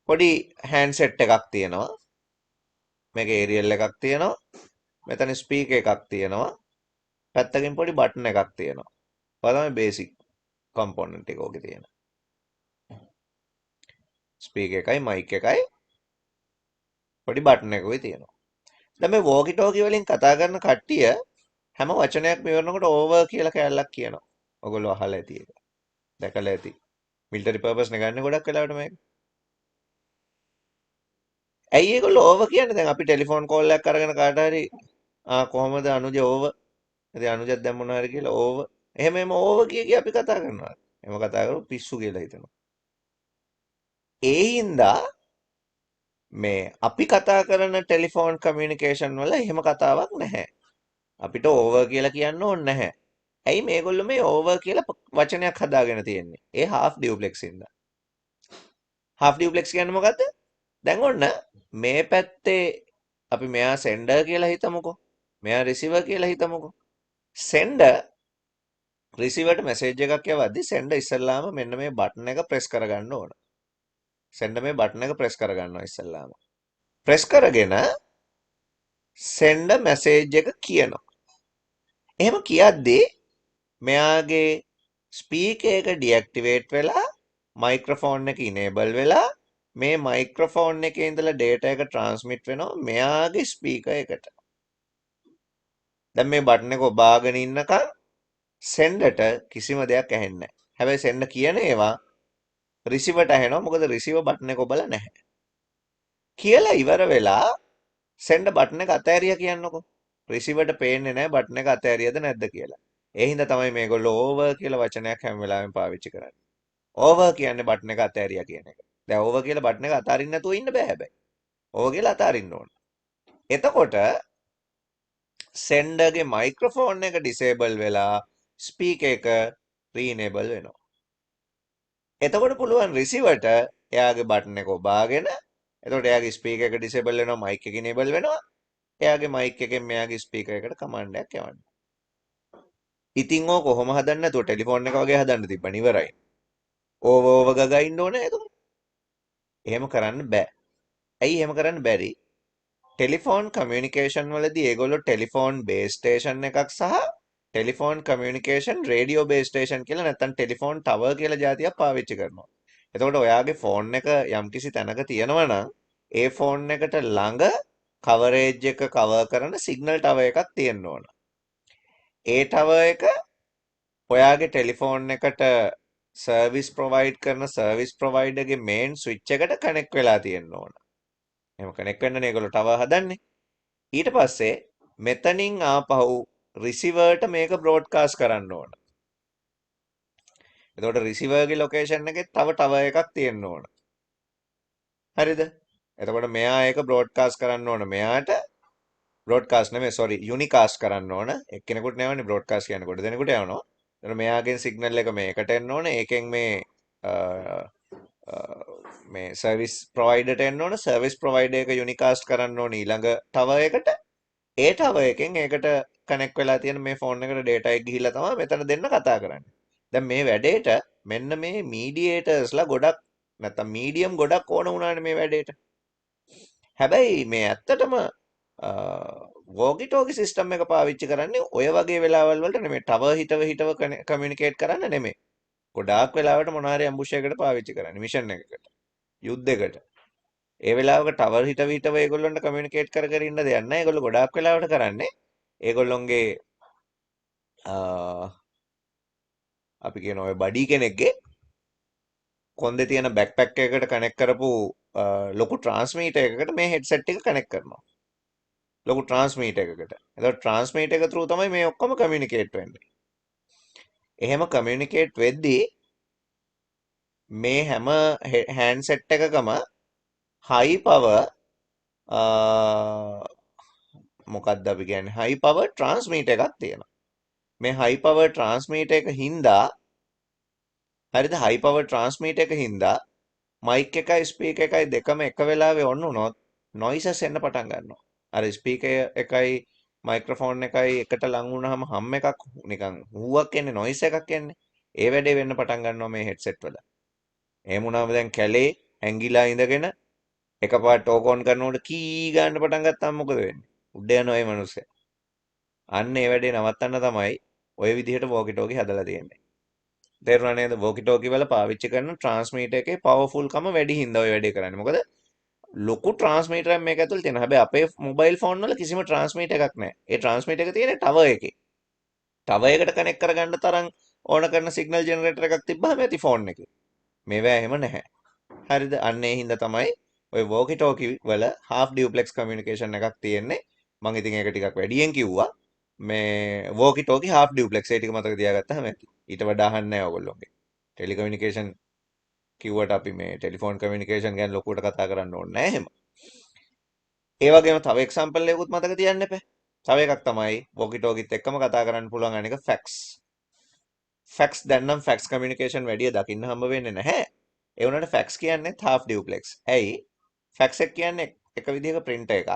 පොඩි handset එකක් තියෙනවා. මේක aerial එකක් තියෙනවා. මෙතන speaker එකක් තියෙනවා. පැත්තකින් පොඩි බටන් එකක් තියෙනවා. ඔය තමයි බේසික් කම්පොනන්ට් එක ඕකේ තියෙන. ස්පීකර් එකයි මයික් එකයි පොඩි බටන් එකකුයි තියෙනවා. දැන් මේ වෝකි ටෝකි වලින් කතා කරන කට්ටිය හැම වචනයක්ම ඉවරනකොට ඕවර් කියලා කෑල්ලක් කියනවා. ඔයගොල්ලෝ අහලා ඇති ඒක. දැකලා ඇති. මිලිටරි පර්පස් නේ ගන්න ගොඩක් වෙලාවට මේක. ඇයි ඒගොල්ලෝ ඕවර් කියන්නේ? දැන් අපි ටෙලිෆෝන් කෝල් එකක් අරගෙන කාට හරි කොහමද අනුජ ඕවර්. ඉතින් අනුජත් දැන් මොනවා හරි කියලා ඕවර්. එහෙම ඕවර් කිය අපි කතා කරනවා. එහෙම කතා කරමු පිස්සු කියලා හිතනවා. ඒ හින්දා මේ අපි කතා කරන ටෙලිෆෝන් කමියුනිකේෂන් වල එහෙම කතාවක් නැහැ. අපිට ඕවර් කියලා කියන්න ඕනේ නැහැ. ඇයි මේගොල්ලෝ මේ ඕවර් කියලා වචනයක් හදාගෙන තියෙන්නේ? ඒ half duplex ඉඳලා. half duplex කියන්නේ මොකද්ද? දැන් ඔන්න මේ පැත්තේ අපි මෙයා sender කියලා හිතමුකෝ. මෙයා receiver කියලා හිතමුකෝ. sender receiver ට message එකක් යවද්දි sender ඉස්සල්ලාම මෙන්න මේ බටන් එක press කරගන්න ඕන. sender මේ බටන් එක press කරගන්නවා ඉස්සල්ලාම. press කරගෙන sender message එක කියනවා. එහෙම කියද්දී මෙයාගේ ස්පීකර් එක ඩිඇක්ටිවේට් වෙලා මයික්‍රොෆෝන් එක ඉනේබල් වෙලා මේ මයික්‍රොෆෝන් එකේ ඉඳලා data එක ට්‍රාන්ස්මිට් වෙනවා මෙයාගේ ස්පීකර් එකට. දැන් මේ බටන් එක ඔබාගෙන ඉන්නකම් සෙන්ඩර්ට කිසිම දෙයක් ඇහෙන්නේ නැහැ. හැබැයි සෙන්ඩර් කියන ඒවා රිසීවර්ට ඇහෙනවා මොකද රිසීවර් බටන් එක ඔබලා නැහැ. කියලා ඉවර වෙලා සෙන්ඩර් බටන් එක අතෑරියා කියන්නකෝ. රිසීවර්ට පේන්නේ නැහැ බටන් එක අතෑරියද නැද්ද කියලා. ඒ හින්දා තමයි මේගොල්ලෝ ඕවර් කියලා වචනයක් හැම වෙලාවෙම පාවිච්චි කරන්නේ. ඕවර් කියන්නේ බටන් එක අතෑරියා කියන එක. දැන් ඕවර් කියලා බටන් එක අතාරින්න නැතුව ඉන්න බෑ හැබැයි. ඕවර් කියලා අතාරින්න ඕන. එතකොට සෙන්ඩර්ගේ මයික්‍රොෆෝන් එක ඩිසේබල් වෙලා ස්පීකර් එක රීනේබල් වෙනවා. එතකොට පුළුවන් රිසීවර්ට එයාගේ බටන් එක ඔබාගෙන එතකොට එයාගේ ස්පීකර් එක ඩිසේබල් වෙනවා මයික් එක ඉනේබල් වෙනවා. එයාගේ මයික් එකෙන් මෙයාගේ ස්පීකර් එකට කමාන්ඩ් එකක් යවන්න. ඉතින් ඕක කොහොම හදන්න නැතුව ටෙලිෆෝන් එක වගේ හදන්න තිබ්බන ඉවරයි. ඕව ගගා ඉන්න ඕනේ එතකොට. එහෙම කරන්න බෑ. ඇයි එහෙම කරන්න බැරි? ටෙලිෆෝන් කමියුනිකේෂන් වලදී ඒගොල්ලෝ ටෙලිෆෝන් බේස් ස්ටේෂන් එකක් සහ telephone communication radio base station කියලා නැත්නම් ටෙලිෆෝන් ටවර් කියලා જાතියක් පාවිච්චි කරනවා. එතකොට ඔයාගේ ෆෝන් එක යම්කිසි තැනක තියෙනවා නම් ඒ ෆෝන් එකට ළඟ කවරේජ් එක කවර් කරන සිග්නල් ටවර් එකක් තියෙන්න ඕන. ඒ ටවර් එක ඔයාගේ ටෙලිෆෝන් එකට සර්විස් ප්‍රොවයිඩ් කරන සර්විස් ප්‍රොවයිඩර්ගේ මේන් ස්විච් එකට කනෙක්ට් වෙලා තියෙන්න ඕන. එහෙම කනෙක්ට් වෙන්නනේ ඒගොල්ලෝ ටවර් හදන්නේ. ඊට පස්සේ මෙතනින් ආපහු රිසීවර්ට මේක බ්‍රෝඩ්කාස්ට් කරන්න ඕන. එතකොට රිසීවර්ගේ ලොකේෂන් එකේ තව ටවර් එකක් තියෙන්න ඕන. හරිද? එතකොට මෙයා ඒක බ්‍රෝඩ්කාස්ට් කරන්න ඕන. මෙයාට බ්‍රෝඩ්කාස්ට් නෙමෙයි සෝරි යුනිකාස්ට් කරන්න ඕන. එක්කෙනෙකුට නෙවෙයි බ්‍රෝඩ්කාස්ට් කියන්නේ කොට දෙනෙකුට යවනවා. එතකොට මෙයාගෙන් සිග්නල් එක මේකට එන්න ඕන. ඒකෙන් මේ සර්විස් ප්‍රොවයිඩර්ට එන්න ඕන. සර්විස් ප්‍රොවයිඩර් එක යුනිකාස්ට් කරන්න ඕන ඊළඟ ටවර් එකට. ඒ ටවර් එකෙන් ඒකට කනෙක්ට් වෙලා තියෙන මේ ෆෝන් එකට data එක ගිහිල්ලා තමයි මෙතන දෙන්න කතා කරන්නේ. දැන් මේ වැඩේට මෙන්න මේ මීඩියේටර්ස්ලා ගොඩක් නැත්තම් මීඩියම් ගොඩක් ඕන වුණානේ මේ වැඩේට. හැබැයි මේ ඇත්තටම වෝකි ටෝකි සිස්ටම් එක පාවිච්චි කරන්නේ ඔය වගේ වෙලාවල් වලට නෙමෙයි ටවර් හිටව කමියුනිකේට් කරන්න නෙමෙයි. ගොඩාක් වෙලාවට මොනවා හරි ඇම්බුෂ් එකකට පාවිච්චි කරන්නේ මිෂන් එකකට. යුද්ධයකට. ඒ වෙලාවක ටවර් හිටව ඒගොල්ලන්ට කමියුනිකේට් කර කර ඉන්න දෙයක් නැහැ. ඒගොල්ලෝ ගොඩාක් වෙලාවට කරන්නේ ඒගොල්ලොන්ගේ අපි කියන ඔය බඩි කෙනෙක්ගේ කොන්දේ තියෙන බෑක්පැක් එකකට කනෙක්ට් කරපු ලොකු ට්‍රාන්ස්මීටර් එකකට මේ හෙඩ්සෙට් එක කනෙක්ට් කරනවා. ලොකු ට්‍රාන්ස්මීටර් එකකට. එතකොට ට්‍රාන්ස්මීටර් එක through තමයි මේ ඔක්කොම කමියුනිකේට් වෙන්නේ. එහෙම කමියුනිකේට් වෙද්දී මේ හැම හෑන්ඩ්සෙට් එකකම high power මොකක්ද අපි කියන්නේ high power transmitter එකක් තියෙනවා. මේ high power transmitter එක හින්දා හරිද high power transmitter එක හින්දා මයික් එකයි ස්පීකර් එකයි දෙකම එක වෙලාවෙ ඔන් වුණොත් noises එන්න පටන් ගන්නවා. අර ස්පීකර් එකයි මයික්‍රොෆෝන් එකයි එකට ලං වුණාම හම් එකක් නිකන් හුවක් එන්නේ noise එකක් එන්නේ. ඒ වැඩේ වෙන්න පටන් ගන්නවා මේ හෙඩ්සෙට් වල. එහෙම වුණාම දැන් කැලේ හැංගිලා ඉඳගෙන එකපාරට ටෝක් ඔන් කරනකොට කී ගන්න පටන් ගත්තාම මොකද වෙන්නේ? උඩ යනවා මේ මිනිස්සයා. අන්න ඒ වැඩේ නවත්තන්න තමයි ওই විදිහට walkie talkie හදලා තියෙන්නේ. තේරුණා නේද? walkie talkie වල පාවිච්චි කරන ට්‍රාන්ස්මීටර් එකේ පවර්ෆුල්කම වැඩි හින්දා ඔය වැඩේ කරන්නේ. මොකද ලොකු ට්‍රාන්ස්මීටර් එකක් මේක ඇතුළේ තියෙනවා. හැබැයි අපේ මොබයිල් ෆෝන් වල කිසිම ට්‍රාන්ස්මීටර් එකක් නැහැ. ඒ ට්‍රාන්ස්මීටර් එක තියෙන්නේ ටවර් එකේ. ටවර් එකට කනෙක්ට් කරගන්න තරම් ඕන කරන සිග්නල් ජෙනරේටර් එකක් තිබ්බහම ඇති ෆෝන් එකේ. මේවා එහෙම නැහැ. හරිද? අන්න ඒ හින්දා තමයි ඔය walkie talkie වල half duplex communication එකක් තියෙන්නේ. මම ඉතින් ඒක ටිකක් වැඩියෙන් කිව්වා. මේ walkie talkie half duplex ඒ ටික මතක තියාගත්තාම ඇති. ඊට වඩා අහන්න නැහැ ඔයගොල්ලෝගේ. ටෙලිකමියුනිකේෂන් කිව්වට අපි මේ ටෙලිෆෝන් කමියුනිකේෂන් ගැන ලොකුවට කතා කරන්න ඕනේ නැහැ එහෙම. ඒ වගේම තව එක්සැම්පල් එකකුත් මතක තියන්න එපා. තව එකක් තමයි walkie talkieත් එක්කම කතා කරන්න පුළුවන් අනික fax. fax දැන් නම් fax communication වැඩිය දකින්න හම්බ වෙන්නේ නැහැ. ඒ වුණාට fax කියන්නේ half duplex. ඇයි? fax එක කියන්නේ එක විදිහක printer එකක්.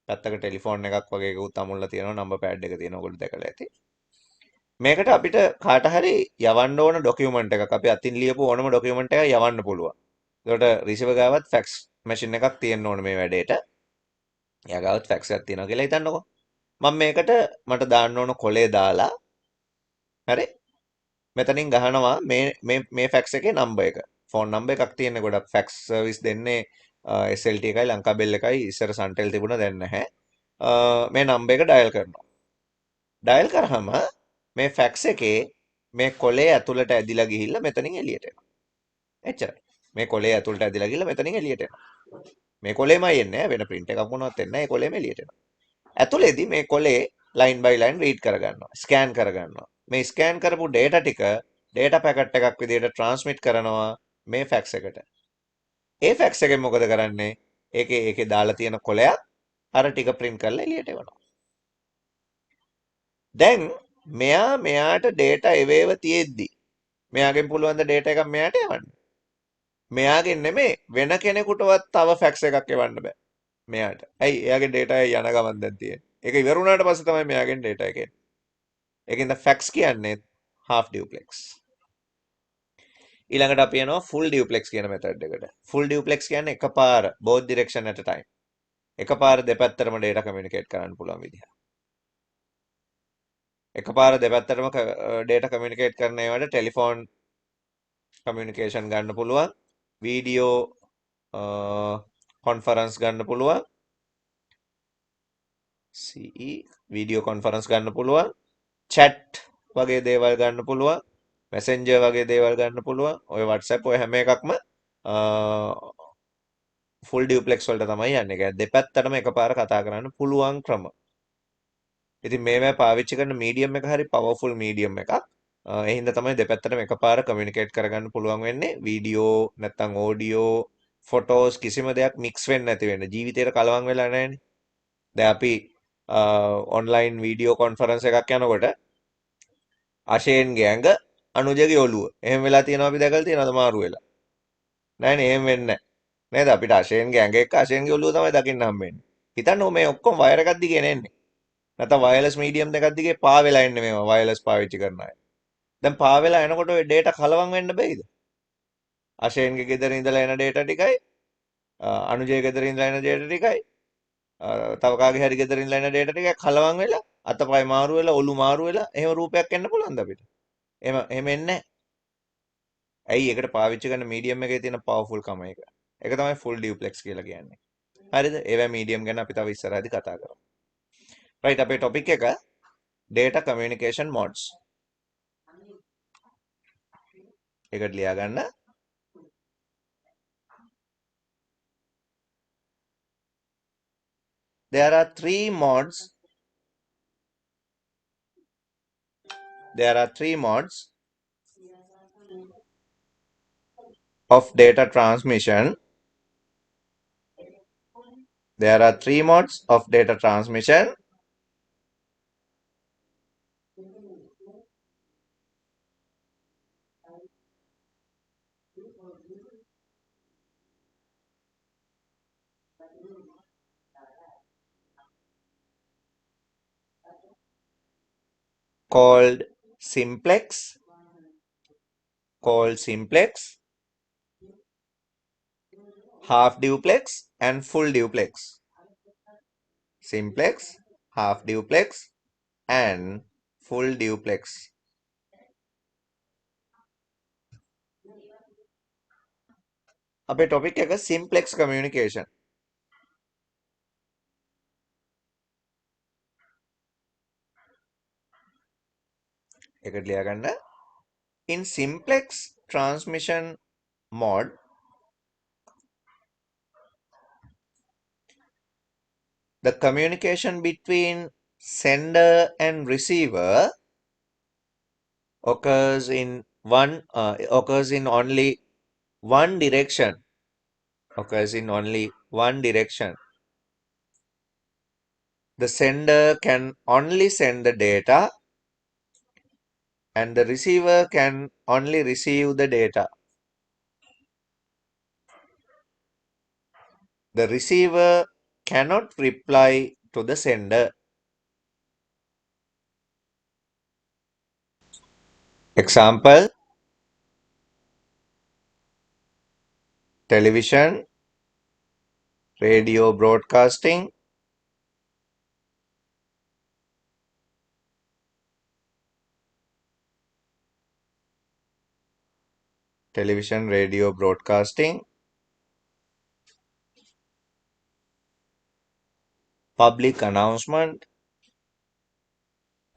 පැත්තක ටෙලිෆෝන් එකක් වගේ එකකුත් අමුල්ලා තියෙනවා නම්බර් පෑඩ් එක තියෙනවා ඔයගොල්ලෝ දැකලා ඇති. මේකට අපිට කාට හරි යවන්න ඕන ඩොකියුමන්ට් එකක් අපි අතින් ලියපු ඕනම ඩොකියුමන්ට් එකක් යවන්න පුළුවන්. ඒකට රිසීවර් ගාවත් fax මැෂින් එකක් තියෙන්න ඕන මේ වැඩේට. එයා ගාවත් fax එකක් තියෙනවා කියලා හිතන්නකෝ. මම මේකට මට දාන්න ඕන කොලේ දාලා හරි මෙතනින් ගහනවා මේ fax එකේ නම්බර් එක. ෆෝන් නම්බර් එකක් තියෙන ගොඩක් fax සර්විස් දෙන්නේ SLT එකයි ලංකාබෙල් එකයි ඉස්සර සන්ටෙල් තිබුණා දැන් නැහැ. මේ නම්බර් එක ඩයල් කරනවා. ඩයල් කරාම මේ fax එකේ මේ කොලේ ඇතුළට ඇදිලා ගිහිල්ලා මෙතනින් එළියට එනවා. එච්චරයි. මේ කොලේ ඇතුළට ඇදිලා ගිහිල්ලා මෙතනින් එළියට එනවා. මේ කොලේමයි එන්නේ වෙන print එකක් මොනවත් එන්නේ නැහැ. ඒ කොලේම එළියට එනවා. ඇතුළේදී මේ කොලේ line by line read කරගන්නවා. scan කරගන්නවා. මේ scan කරපු data ටික data packet එකක් විදිහට transmit කරනවා මේ fax එකට. ඒ fax එකෙන් මොකද කරන්නේ? ඒකේ දාලා තියෙන කොලයක් අර ටික print කරලා එළියට එවනවා. දැන් මෙයාට data එවේව තියෙද්දි මෙයාගෙන් පුළුවන් ද data එකක් මෙයාට එවන්න? මෙයාගෙන් නෙමෙයි වෙන කෙනෙකුටවත් තව fax එකක් එවන්න බෑ. මෙයාට. ඇයි? එයාගේ data එක යන ගමන් දැන් තියෙන්නේ. ඒක ඉවර වුණාට පස්සේ තමයි මෙයාගෙන් data එක එන්නේ. ඒකින්ද fax කියන්නේ half duplex. ඊළඟට අපි යනවා full duplex කියන method එකට. full duplex කියන්නේ එකපාර both direction at a time. එකපාර දෙපැත්තටම data communicate කරන්න පුළුවන් විදිහ. එකපාර දෙපැත්තටම data communicate කරන ඒවාට ටෙලිෆෝන් communication ගන්න පුළුවන්. වීඩියෝ කොන්ෆරන්ස් ගන්න පුළුවන්. CE වීඩියෝ කොන්ෆරන්ස් ගන්න පුළුවන්. chat වගේ දේවල් ගන්න පුළුවන්. messenger වගේ දේවල් ගන්න පුළුවන්. ඔය WhatsApp ඔය හැම එකක්ම full duplex වලට තමයි යන්නේ. ඒක දෙපැත්තටම එකපාර කතා කරන්න පුළුවන් ක්‍රම. ඉතින් මේවා පාවිච්චි කරන මීඩියම් එක හරි පවර්ෆුල් මීඩියම් එකක්. ඒ හින්දා තමයි දෙපැත්තටම එකපාර කමියුනිකේට් කරගන්න පුළුවන් වෙන්නේ. වීඩියෝ නැත්නම් ඕඩියෝ ෆොටෝස් කිසිම දෙයක් මික්ස් වෙන්නේ නැති වෙන්න. ජීවිතේට කලවම් වෙලා නැහැනේ. දැන් අපි ඔන්ලයින් වීඩියෝ කොන්ෆරන්ස් එකක් යනකොට අශේන්ගේ ඇඟ අනුජගේ ඔළුව. එහෙම වෙලා තියෙනවා අපි දැකලා තියෙනවද මාරු වෙලා? නෑනේ එහෙම වෙන්නේ නැහැ. නේද? අපිට අශේන්ගේ ඇඟ එක්ක අශේන්ගේ ඔළුව තමයි දකින්න හම්බෙන්නේ. හිතන්න මේ ඔක්කොම වයර් එකක් දිගේ එන්නේ. නැත්නම් වයර්ලස් මීඩියම් දෙකක් දිගේ පා වෙලා එන්නේ මේවා වයර්ලස් පාවිච්චි කරන අය. දැන් පා වෙලා එනකොට ඔය data කලවම් වෙන්න බෑයිද? අශේන්ගේ ගෙදර ඉඳලා එන data ටිකයි අනුජේ ගෙදර ඉඳලා එන data ටිකයි තව කාගේ හරි ගෙදර ඉඳලා එන data ටිකයි කලවම් වෙලා අතපය මාරු වෙලා ඔලු මාරු වෙලා එහෙම රූපයක් එන්න පුළුවන්ද අපිට? එහෙම එන්නේ නැහැ. ඇයි ඒකට පාවිච්චි කරන මීඩියම් එකේ තියෙන පවර්ෆුල් කම එක. ඒක තමයි ෆුල් ඩියුප්ලෙක්ස් කියලා කියන්නේ. හරිද? ඒවැ මීඩියම් ගැන අපි තව ඉස්සරහදී කතා කරමු. රයිට් අපේ ටොපික් එක data communication modes. ඒකට ලියා ගන්න. There are three modes. There are three modes of data transmission. There are three modes of data transmission. Called simplex, half duplex, and full duplex. Simplex, half duplex and full duplex. අපේ ටොපික් එක simplex communication. එකට ලියා ගන්න. In simplex transmission mode, the communication between sender and receiver occurs in only one direction. Occurs in only one direction. The sender can only send the data and the receiver can only receive the data. The receiver cannot reply to the sender. Example: television, radio broadcasting, television, radio broadcasting, public announcement.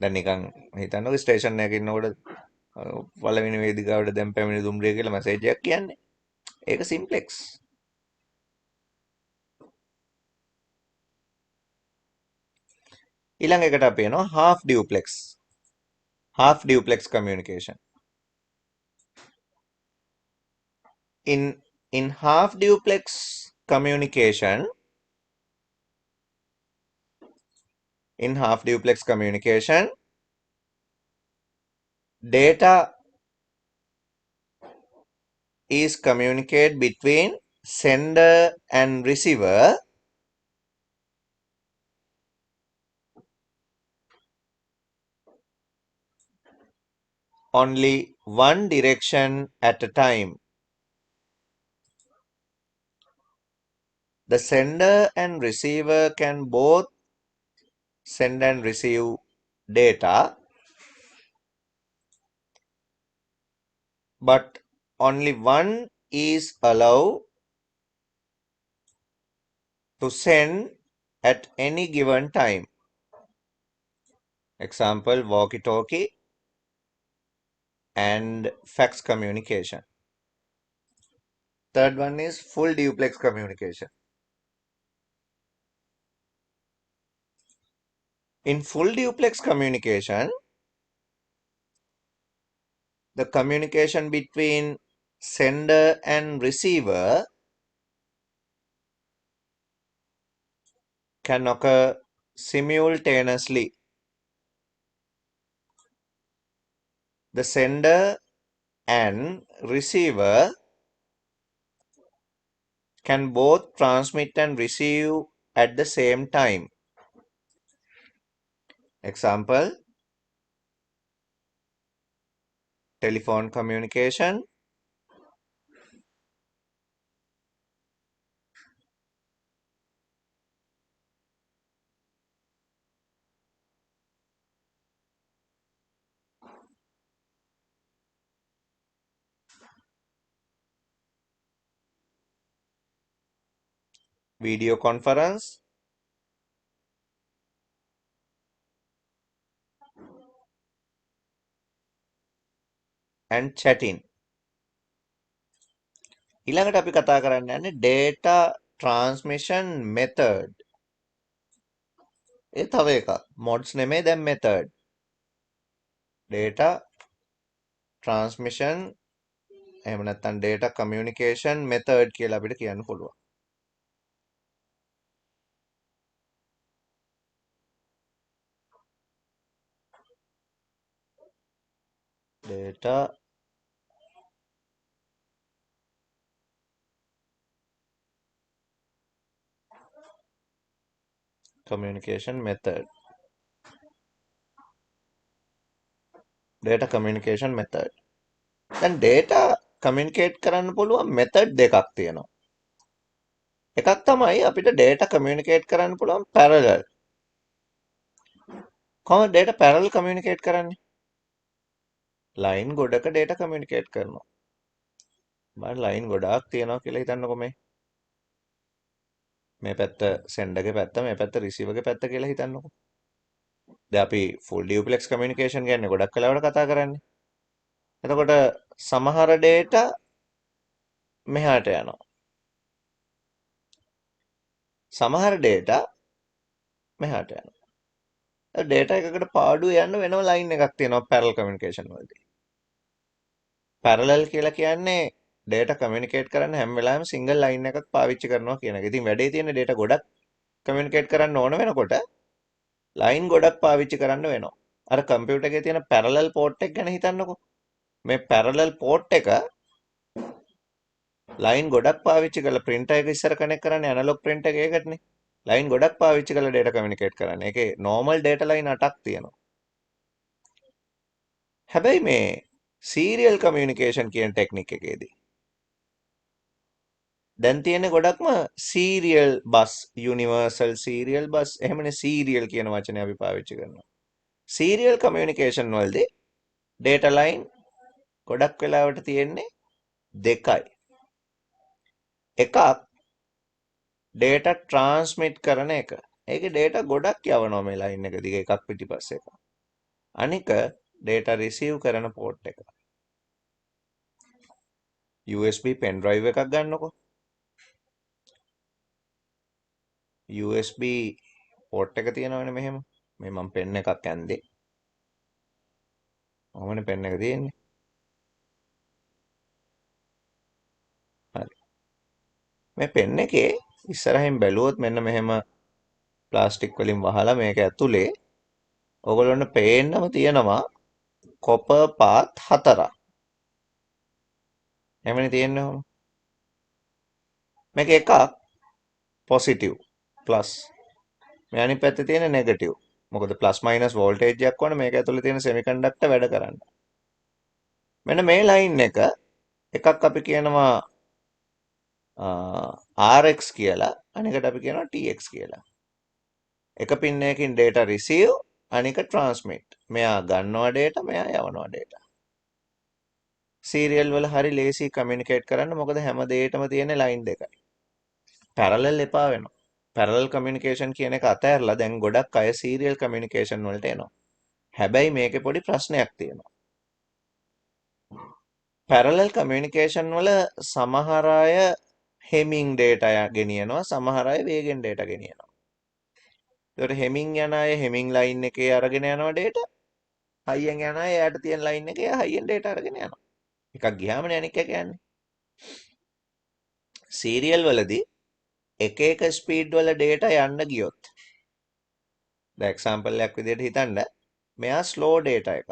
දැන් නිකන් හිතන්නකො ස්ටේෂන් එකක ඉන්නකොට පළවෙනි වේදිකාවට දැන් පැමිණි දුම්රිය කියලා මැසේජ් එකක් කියන්නේ. ඒක සිම්ප්ලෙක්ස්. ඊළඟ එකට අපි එනවා half duplex. Half duplex communication. In half duplex communication, data is communicated between sender and receiver only one direction at a time. The sender and receiver can both send and receive data, but only one is allowed to send at any given time. Example: walkie-talkie and fax communication. Third one is full duplex communication. In full duplex communication, the communication between sender and receiver can occur simultaneously. The sender and receiver can both transmit and receive at the same time. Example: telephone communication, video conference, and chatting. ඊළඟට අපි කතා කරන්න යන්නේ data transmission method. ඒ තව එකක්. mods නෙමෙයි දැන් method. data transmission එහෙම නැත්නම් data communication method කියලා අපිට කියන්න පුළුවන්. data communication method. data communication method. දැන් data communicate කරන්න පුළුවන් method දෙකක් තියෙනවා. එකක් තමයි අපිට data communicate කරන්න පුළුවන් parallel. කොහොමද data parallel communicate කරන්නේ? line ගොඩක data communicate කරනවා. බලන්න line ගොඩාක් තියෙනවා කියලා හිතන්නකෝ මේ. මේ පැත්ත sender ගේ පැත්ත, මේ පැත්ත receiver ගේ පැත්ත කියලා හිතන්නකෝ. දැන් අපි full duplex communication කියන්නේ ගොඩක් වෙලාවට කතා කරන්නේ. එතකොට සමහර data මෙහාට යනවා. සමහර data මෙහාට යනවා. data එකකට පාඩුව යන්න වෙනම line එකක් තියෙනවා parallel communication වලදී. parallel කියලා කියන්නේ data communicate කරන්න හැම වෙලාවෙම single line එකක් පාවිච්චි කරනවා කියන එක. ඉතින් වැඩේ තියෙන data ගොඩක් communicate කරන්න ඕන වෙනකොට line ගොඩක් පාවිච්චි කරන්න වෙනවා. අර කම්පියුටර් එකේ තියෙන parallel port එක ගැන හිතන්නකෝ. මේ parallel port එක line ගොඩක් පාවිච්චි කරලා printer එක ඉස්සර connect කරන්නේ analog printer එකකටනේ. line ගොඩක් පාවිච්චි කරලා data communicate කරන්නේ. ඒකේ normal data line 8ක් තියෙනවා. හැබැයි මේ serial communication කියන technique එකේදී දැන් තියෙන්නේ ගොඩක්ම serial bus, universal serial bus. එහෙමනේ serial කියන වචනේ අපි පාවිච්චි කරනවා. serial communication වලදී data line ගොඩක් වෙලාවට තියෙන්නේ දෙකයි. එකක් data transmit කරන එක. ඒකේ data ගොඩක් යවනවා මේ line එක දිගේ එකක් පිටිපස්සේ එකක්. අනික data receive කරන port එක. USB pen drive එකක් ගන්නකො. USB port එක තියෙනවනේ මෙහෙම. මේ මම pen එකක් ඇන්දේ. ඔහමනේ pen එක තියෙන්නේ. හරි. මේ pen එකේ ඉස්සරහින් බැලුවොත් මෙන්න මෙහෙම ප්ලාස්ටික් වලින් වහලා මේක ඇතුලේ ඔයගොල්ලන්ට පේන්නම තියෙනවා කොපර් පාත් 4ක්. එහෙමනේ තියෙන්නේ ඔහොම. මේක එකක් පොසිටිව් ප්ලස්. මේ අනිත් පැත්තේ තියෙන නෙගටිව්. මොකද ප්ලස් මයිනස් වෝල්ටේජ් එකක් වුණා මේක ඇතුලේ තියෙන සෙමිකන්ඩක්ටර් වැඩ කරන්න. මෙන්න මේ ලයින් එකක් අපි කියනවා RX කියලා, අනිකට අපි කියනවා TX කියලා. එක පින් එකකින් data receive, අනික transmit. මෙයා ගන්නවා data, මෙයා යවනවා data. serial වල හරි ලේසි communicate කරන්න මොකද හැම දෙයකටම තියෙන line දෙකයි. parallel එපා වෙනවා. parallel communication කියන එක අතහැරලා දැන් ගොඩක් අය serial communication වලට එනවා. හැබැයි මේකේ පොඩි ප්‍රශ්නයක් තියෙනවා. parallel communication වල සමහර අය හෙමින් data ගෙනියනවා, සමහර අය වේගෙන් data ගෙනියනවා. ඒකට හෙමින් යන අය හෙමින් line එකේ අරගෙන යනවා data. හයියෙන් යන අය එයාට තියෙන line එකේ හයියෙන් data අරගෙන යනවා. එකක් ගියාමනේ අනික් එක යන්නේ. serial වලදී එක එක ස්පීඩ් වල data යන්න ගියොත් දැන් එක්සැම්පල් එකක් විදිහට හිතන්න මෙයා slow data එකක්.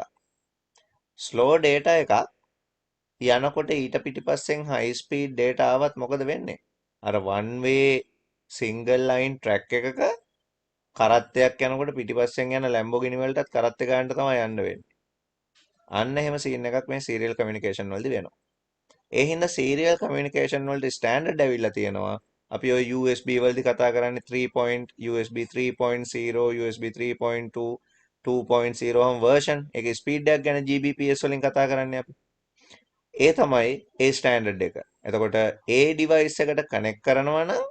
slow data එකක් යනකොට ඊට පිටිපස්සෙන් high speed data ආවත් මොකද වෙන්නේ? අර one way single line track එකක කරත්තයක් යනකොට පිටිපස්සෙන් යන Lamborghini වලටත් කරත්ත ගන්නට තමයි යන්න වෙන්නේ. අන්න එහෙම scene එකක් මේ serial communication වලදී වෙනවා. ඒ හින්දා serial communication වලට standard ඇවිල්ලා තියෙනවා. අපි ඔය USB වලදී කතා කරන්නේ 3 point USB 3.0 USB 3.2 2.0 හම version එකේ ස්පීඩ් එකක් ගැන Gbps වලින් කතා කරන්නේ අපි. ඒ තමයි ඒ ස්ටෑන්ඩඩ් එක. එතකොට ඒ ඩිවයිස් එකට කනෙක්ට් කරනවා නම්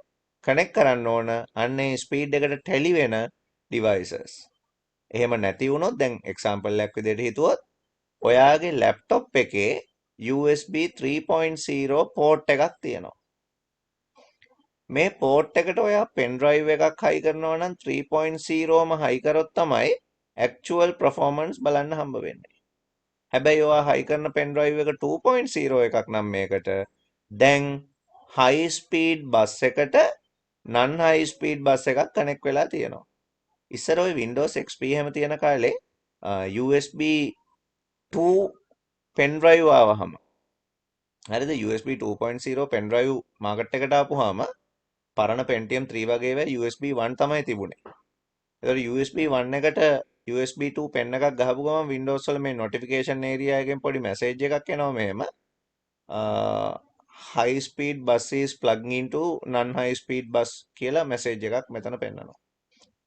කනෙක්ට් කරන්න ඕන අන්න ඒ ස්පීඩ් එකට ටැලි වෙන ඩිවයිසස්. එහෙම නැති වුණොත් දැන් එක්සැම්පල් එකක් විදිහට හිතුවොත් ඔයාගේ ලැප්ටොප් එකේ USB 3.0 පෝට් එකක් තියෙනවා. මේ පෝට් එකට ඔයා පෙන් ඩ්‍රයිව් එකක් හයි කරනවා නම් 3.0ම හයි කරොත් තමයි ඇක්චුවල් පර්ෆෝමන්ස් බලන්න හම්බ වෙන්නේ. හැබැයි ඔයා හයි කරන පෙන් ඩ්‍රයිව් එක 2.0 එකක් නම් මේකට දැන් හයි ස්පීඩ් බස් එකට නන් හයි ස්පීඩ් බස් එකක් කනෙක්ට් වෙලා තියෙනවා. ඉස්සර ඔය Windows XP හැම තියෙන කාලේ USB 2 පෙන් ඩ්‍රයිව් ආවහම හරිද USB 2.0 පෙන් ඩ්‍රයිව් මාකට් එකට ආපුවාම පරණ Pentium 3 වගේ ඒවා USB 1 තමයි තිබුණේ. ඒතර USB 1 එකට USB 2 පෙන් එකක් ගහපු ගමන් Windows වල මේ notification area එකෙන් පොඩි message එකක් එනවා මෙහෙම. high speed bus is plugging into non high speed bus කියලා message එකක් මෙතන පෙන්නනවා.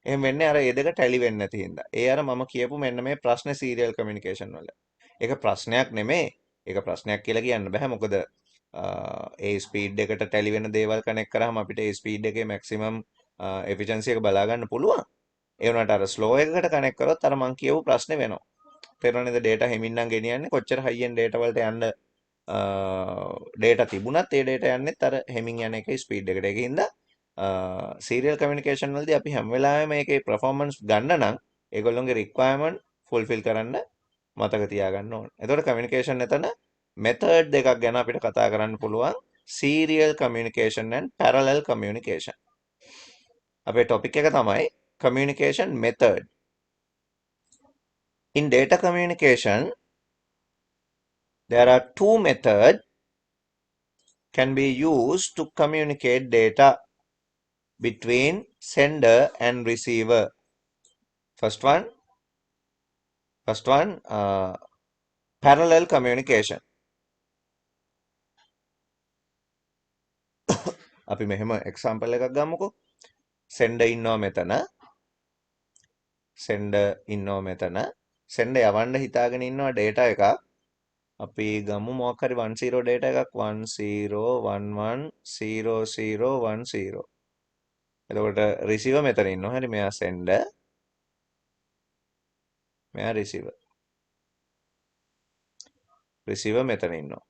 එහෙම වෙන්නේ අර ඒ දෙක ටැලි වෙන්නේ නැති හින්දා. ඒ අර මම කියපු මෙන්න මේ ප්‍රශ්නේ සීරියල් කමියුනිකේෂන් වල. ඒක ප්‍රශ්නයක් නෙමෙයි. ඒක ප්‍රශ්නයක් කියලා කියන්න බෑ. මොකද ඒ ස්පීඩ් එකට ටැලි වෙන දේවල් කනෙක්ට් කරාම අපිට ඒ ස්පීඩ් එකේ මැක්සිමම් එෆිෂන්සි එක බලා ගන්න පුළුවන්. ඒ වුණාට අර ස්ලෝ එකකට කනෙක්ට් කරොත් අර මං කියපු ප්‍රශ්නේ වෙනවා. තේරෙනවද? ඩේටා හිමින් නම් ගෙනියන්නේ කොච්චර හයියෙන් ඩේටා වලට යන්න ඩේටා තිබුණත් ඒ ඩේටා යන්නෙත් අර හෙමින් යන එකේ ස්පීඩ් එකට. ඒකින්ද සීරියල් කමියුනිකේෂන් වලදී අපි හැම වෙලාවෙම මේකේ performance ගන්න නම් ඒගොල්ලොන්ගේ requirement fulfill කරන්න මතක තියාගන්න ඕන. එතකොට කමියුනිකේෂන් එතන method දෙකක් ගැන අපිට කතා කරන්න පුළුවන්. serial communication and parallel communication. අපේ topic එක තමයි communication method. In data communication, there are two methods can be used to communicate data between sender and receiver. First one, parallel communication. අපි මෙහෙම example එකක් ගමුකෝ. sender ඉන්නවා මෙතන. sender යවන්න හිතාගෙන ඉන්නවා data එකක්. අපි ගමු මොකක් හරි 10 data එකක් 10110010. එතකොට receiver මෙතන ඉන්නවා. හරි මෙයා sender. මෙයා receiver. receiver මෙතන ඉන්නවා.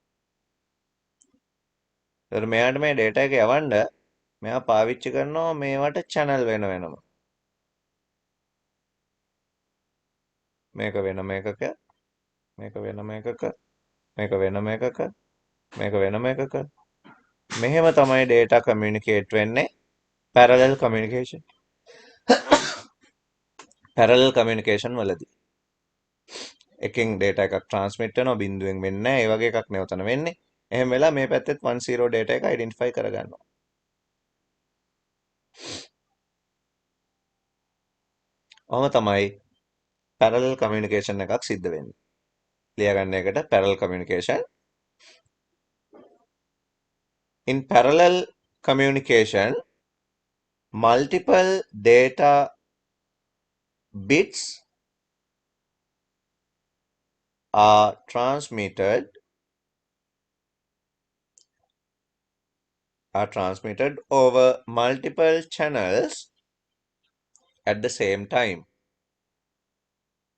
එතකොට මෙයාට මේ data එක යවන්න මෙයා පාවිච්චි කරනවා මේවට channel වෙන වෙනම. මේක වෙනම එකක, මේක වෙනම එකක, මේක වෙනම එකක, මේක වෙනම එකක. මෙහෙම තමයි data communicate වෙන්නේ parallel communication. parallel communication වලදී. එකෙන් data එකක් transmit වෙනවා බිඳුවෙන් වෙන්නේ නැහැ. ඒ වගේ එකක් නෙවතන වෙන්නේ. එහෙම වෙලා මේ පැත්තෙත් 10 data එක identify කරගන්නවා. ඔහොම තමයි parallel communication එකක් සිද්ධ වෙන්නේ. ලියගන්න එකට parallel communication. In parallel communication, multiple data bits are transmitted over multiple channels at the same time.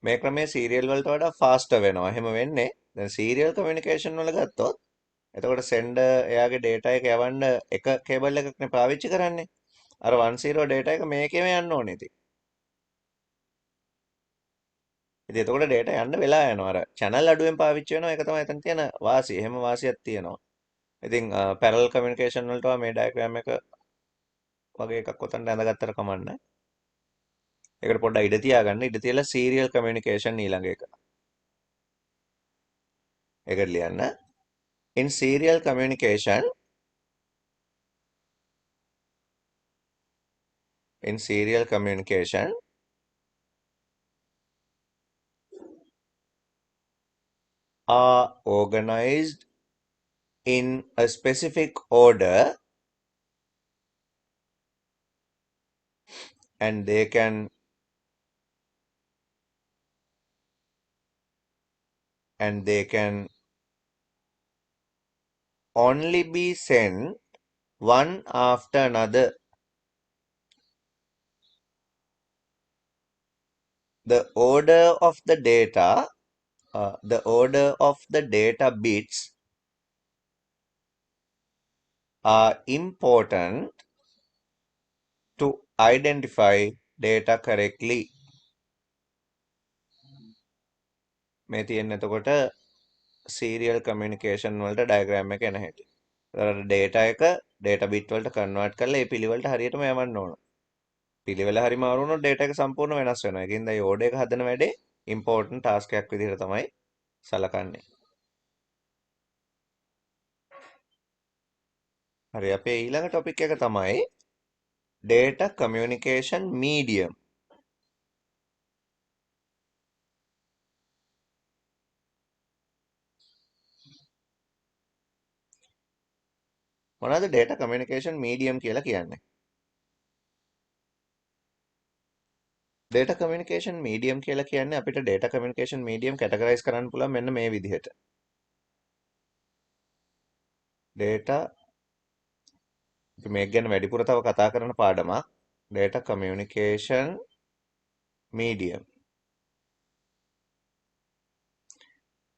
මේ ක්‍රමයේ serial වලට වඩා faster වෙනවා. එහෙම වෙන්නේ දැන් serial communication වල ගත්තොත් එතකොට sender එයාගේ data එක යවන්න එක cable එකක්නේ පාවිච්චි කරන්නේ. අර 10 data එක මේකෙම යන්න ඕනේ ඉතින්. ඉතින් එතකොට data යන්න වෙලා යනවා. අර channel අඩුවෙන් පාවිච්චි වෙනවා. ඒක තමයි එතන තියෙන වාසිය. එහෙම වාසියක් තියෙනවා. ඉතින් parallel communication වලට මේ diagram එක වගේ එකක් ඔතනට ඇඳගත්තට කමන්නේ. ඒකට පොඩ්ඩක් ඉඩ තියාගන්න. ඉඩ තියලා serial communication ඊළඟ එක. ඒකට ලියන්න. In serial communication, are organized in a specific order and they can only be sent one after another. The order of the data bits are important to identify data correctly. මේ තියෙන එතකොට serial communication වලට diagram එක එන හැටි. ඒතර data එක data bit වලට convert කරලා ඒ පිළිවෙලට හරියටම යවන්න ඕන. පිළිවෙල හරි මාරු වුණොත් data එක සම්පූර්ණ වෙනස් වෙනවා. ඒකින්ද මේ order එක හදන වැඩේ important task එකක් විදිහට තමයි සලකන්නේ. හරි අපේ ඊළඟ topic එක තමයි data communication medium. මොනවද data communication medium කියලා කියන්නේ? data communication medium කියලා කියන්නේ අපිට data communication medium categorize කරන්න පුළුවන් මෙන්න මේ විදිහට. data අපි මේක ගැන වැඩිපුර තව කතා කරන පාඩමක් data communication medium.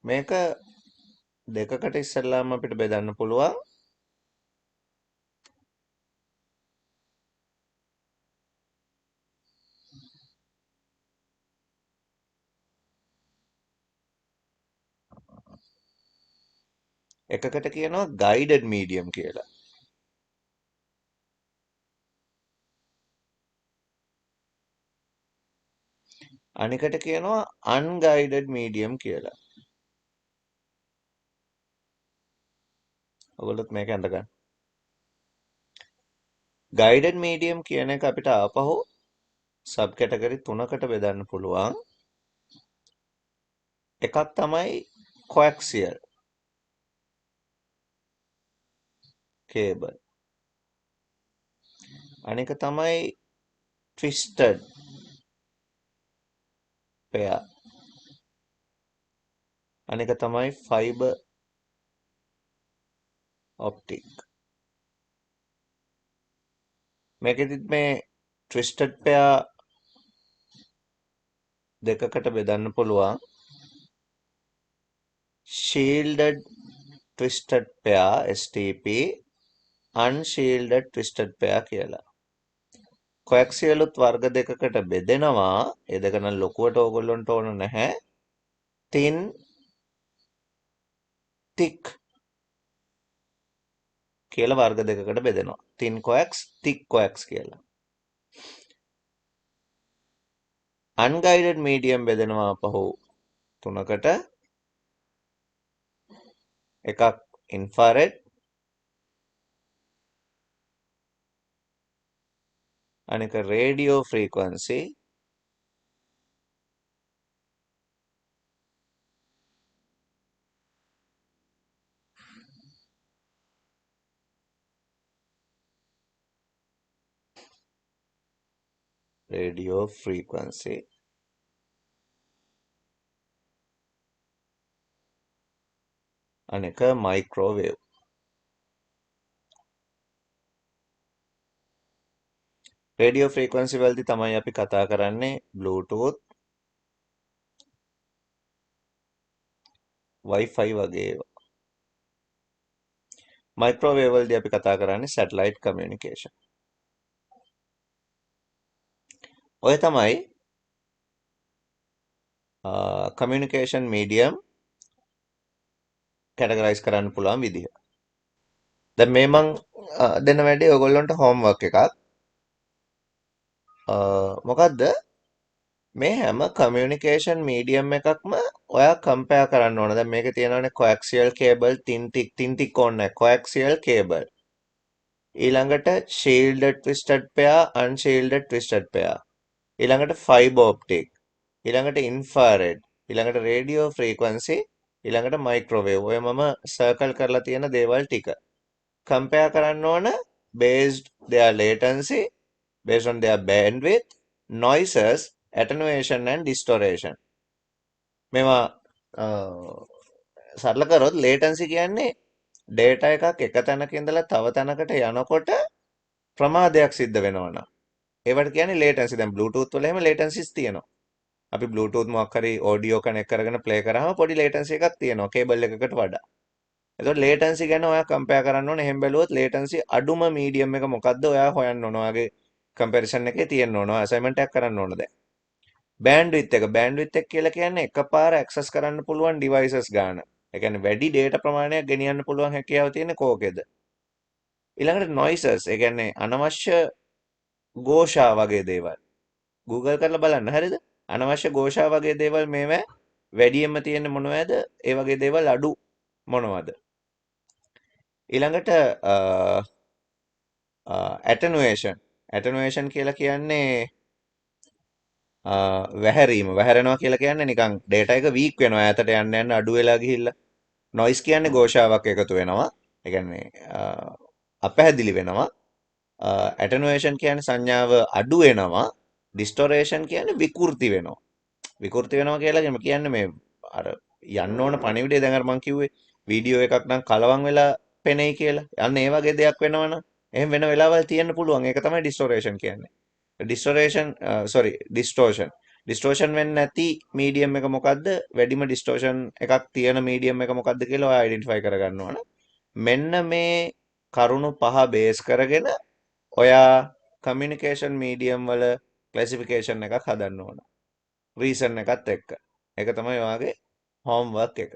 මේක දෙකකට ඉස්සෙල්ලාම අපිට බෙදන්න පුළුවන්. එකකට කියනවා guided medium කියලා. අනිකට කියනවා unguided medium කියලා. ඔයගොල්ලොත් මේක අඳගන්න. guided medium කියන එක අපිට ආපහු sub category තුනකට බෙදන්න පුළුවන්. එකක් තමයි coaxial cable. අනික තමයි twisted pair. අනික තමයි fiber optic. මේකෙදිත් මේ twisted pair දෙකකට බෙදන්න පුළුවන්. shielded twisted pair STP unshielded twisted pair කියලා. coaxial උත් වර්ග දෙකකට බෙදෙනවා. ඒ දෙක නම් ලොකුවට ඕගොල්ලන්ට ඕන නැහැ. thin thick කියලා වර්ග දෙකකට බෙදෙනවා. thin coax thick coax කියලා. unguided medium බෙදෙනවා අපහු තුනකට. එකක් infrared අනික radio frequency අනික microwave. radio frequency වලදී තමයි අපි කතා කරන්නේ bluetooth wifi වගේ ඒවා. microwave වලදී අපි කතා කරන්නේ satellite communication. ඔය තමයි communication medium categorize කරන්න පුළුවන් විදිහ. දැන් මේ මං දෙන වැඩේ ඔයගොල්ලන්ට homework එකක්. මොකද්ද මේ හැම communication medium එකක්ම ඔයා compare කරන්න ඕන. දැන් මේකේ තියෙනවානේ coaxial cable thin thick ඕනේ coaxial cable. ඊළඟට shielded twisted pair unshielded twisted pair. ඊළඟට fiber optic. ඊළඟට infrared. ඊළඟට radio frequency. ඊළඟට microwave. ඔය මම circle කරලා තියෙන දේවල් ටික compare කරන්න ඕන based their latency, based on their bandwidth, noises, attenuation and distortion. මේවා සරල කරොත් latency කියන්නේ data එකක් එක තැනක ඉඳලා තව තැනකට යනකොට ප්‍රමාදයක් සිද්ධ වෙනවා නම් ඒවට කියන්නේ latency. දැන් bluetooth වල එහෙම latencies තියෙනවා. අපි bluetooth මොකක් හරි audio connect කරගෙන play කරාම පොඩි latency එකක් තියෙනවා cable එකකට වඩා. එතකොට latency ගැන ඔයා compare කරන්න ඕනේ. එහෙම බැලුවොත් latency අඩුම medium එක මොකද්ද ඔයා හොයන්න ඕන. ඔයාගේ comparison එකේ තියෙන්න ඕන. assignment එකක් කරන්න ඕන දැන්. bandwidth එක කියලා කියන්නේ එකපාර access කරන්න පුළුවන් devices ගන්න. ඒ කියන්නේ වැඩි data ප්‍රමාණයක් ගෙනියන්න පුළුවන් හැකියාව තියෙන කෝකෙද. ඊළඟට noises. ඒ කියන්නේ අනවශ්‍ය ഘോഷා වගේ දේවල්. Google කරලා බලන්න හරියද? අනවශ්‍ය ഘോഷා වගේ දේවල් මේවා වැඩියෙන්ම තියෙන්නේ මොනවද? ඒ වගේ දේවල් අඩු මොනවද? ඊළඟට attenuation කියලා කියන්නේ වැහැරෙනවා කියලා කියන්නේ නිකන් data එක weak වෙනවා. ඈතට යන්න යන්න අඩු වෙලා ගිහිල්ලා. noise කියන්නේ ഘോഷාවක් එකතු වෙනවා. ඒ කියන්නේ අපැහැදිලි වෙනවා. attenuation කියන්නේ සංඥාව අඩු වෙනවා. ඩිස්ටොරේෂන් කියන්නේ විකෘති වෙනවා. විකෘති වෙනවා කියලා කියන්නේ මේ අර යන්න ඕන පණිවිඩය දැන් අර මං කිව්වේ වීඩියෝ එකක් නම් කලවම් වෙලා පෙනෙයි කියලා. අන්න ඒ වගේ දෙයක් වෙනවනම් එහෙම වෙන වෙලාවල් තියෙන්න පුළුවන්. ඒක තමයි ඩිස්ටොරේෂන් කියන්නේ. ඩිස්ටොරේෂන් ඩිස්ටෝෂන්. ඩිස්ටෝෂන් වෙන්නේ නැති මීඩියම් එක මොකද්ද? වැඩිම ඩිස්ටෝෂන් එකක් තියෙන මීඩියම් එක මොකද්ද කියලා ඔයා අයිඩෙන්ටිෆයි කරගන්න ඕන. මෙන්න මේ කරුණු පහ බේස් කරගෙන ඔයා කමියුනිකේෂන් මීඩියම් වල ක්ලාසිෆිකේෂන් එකක් හදන්න ඕන. රීසන් එකත් එක්ක. ඒක තමයි ඔයාගේ හෝම්වර්ක් එක.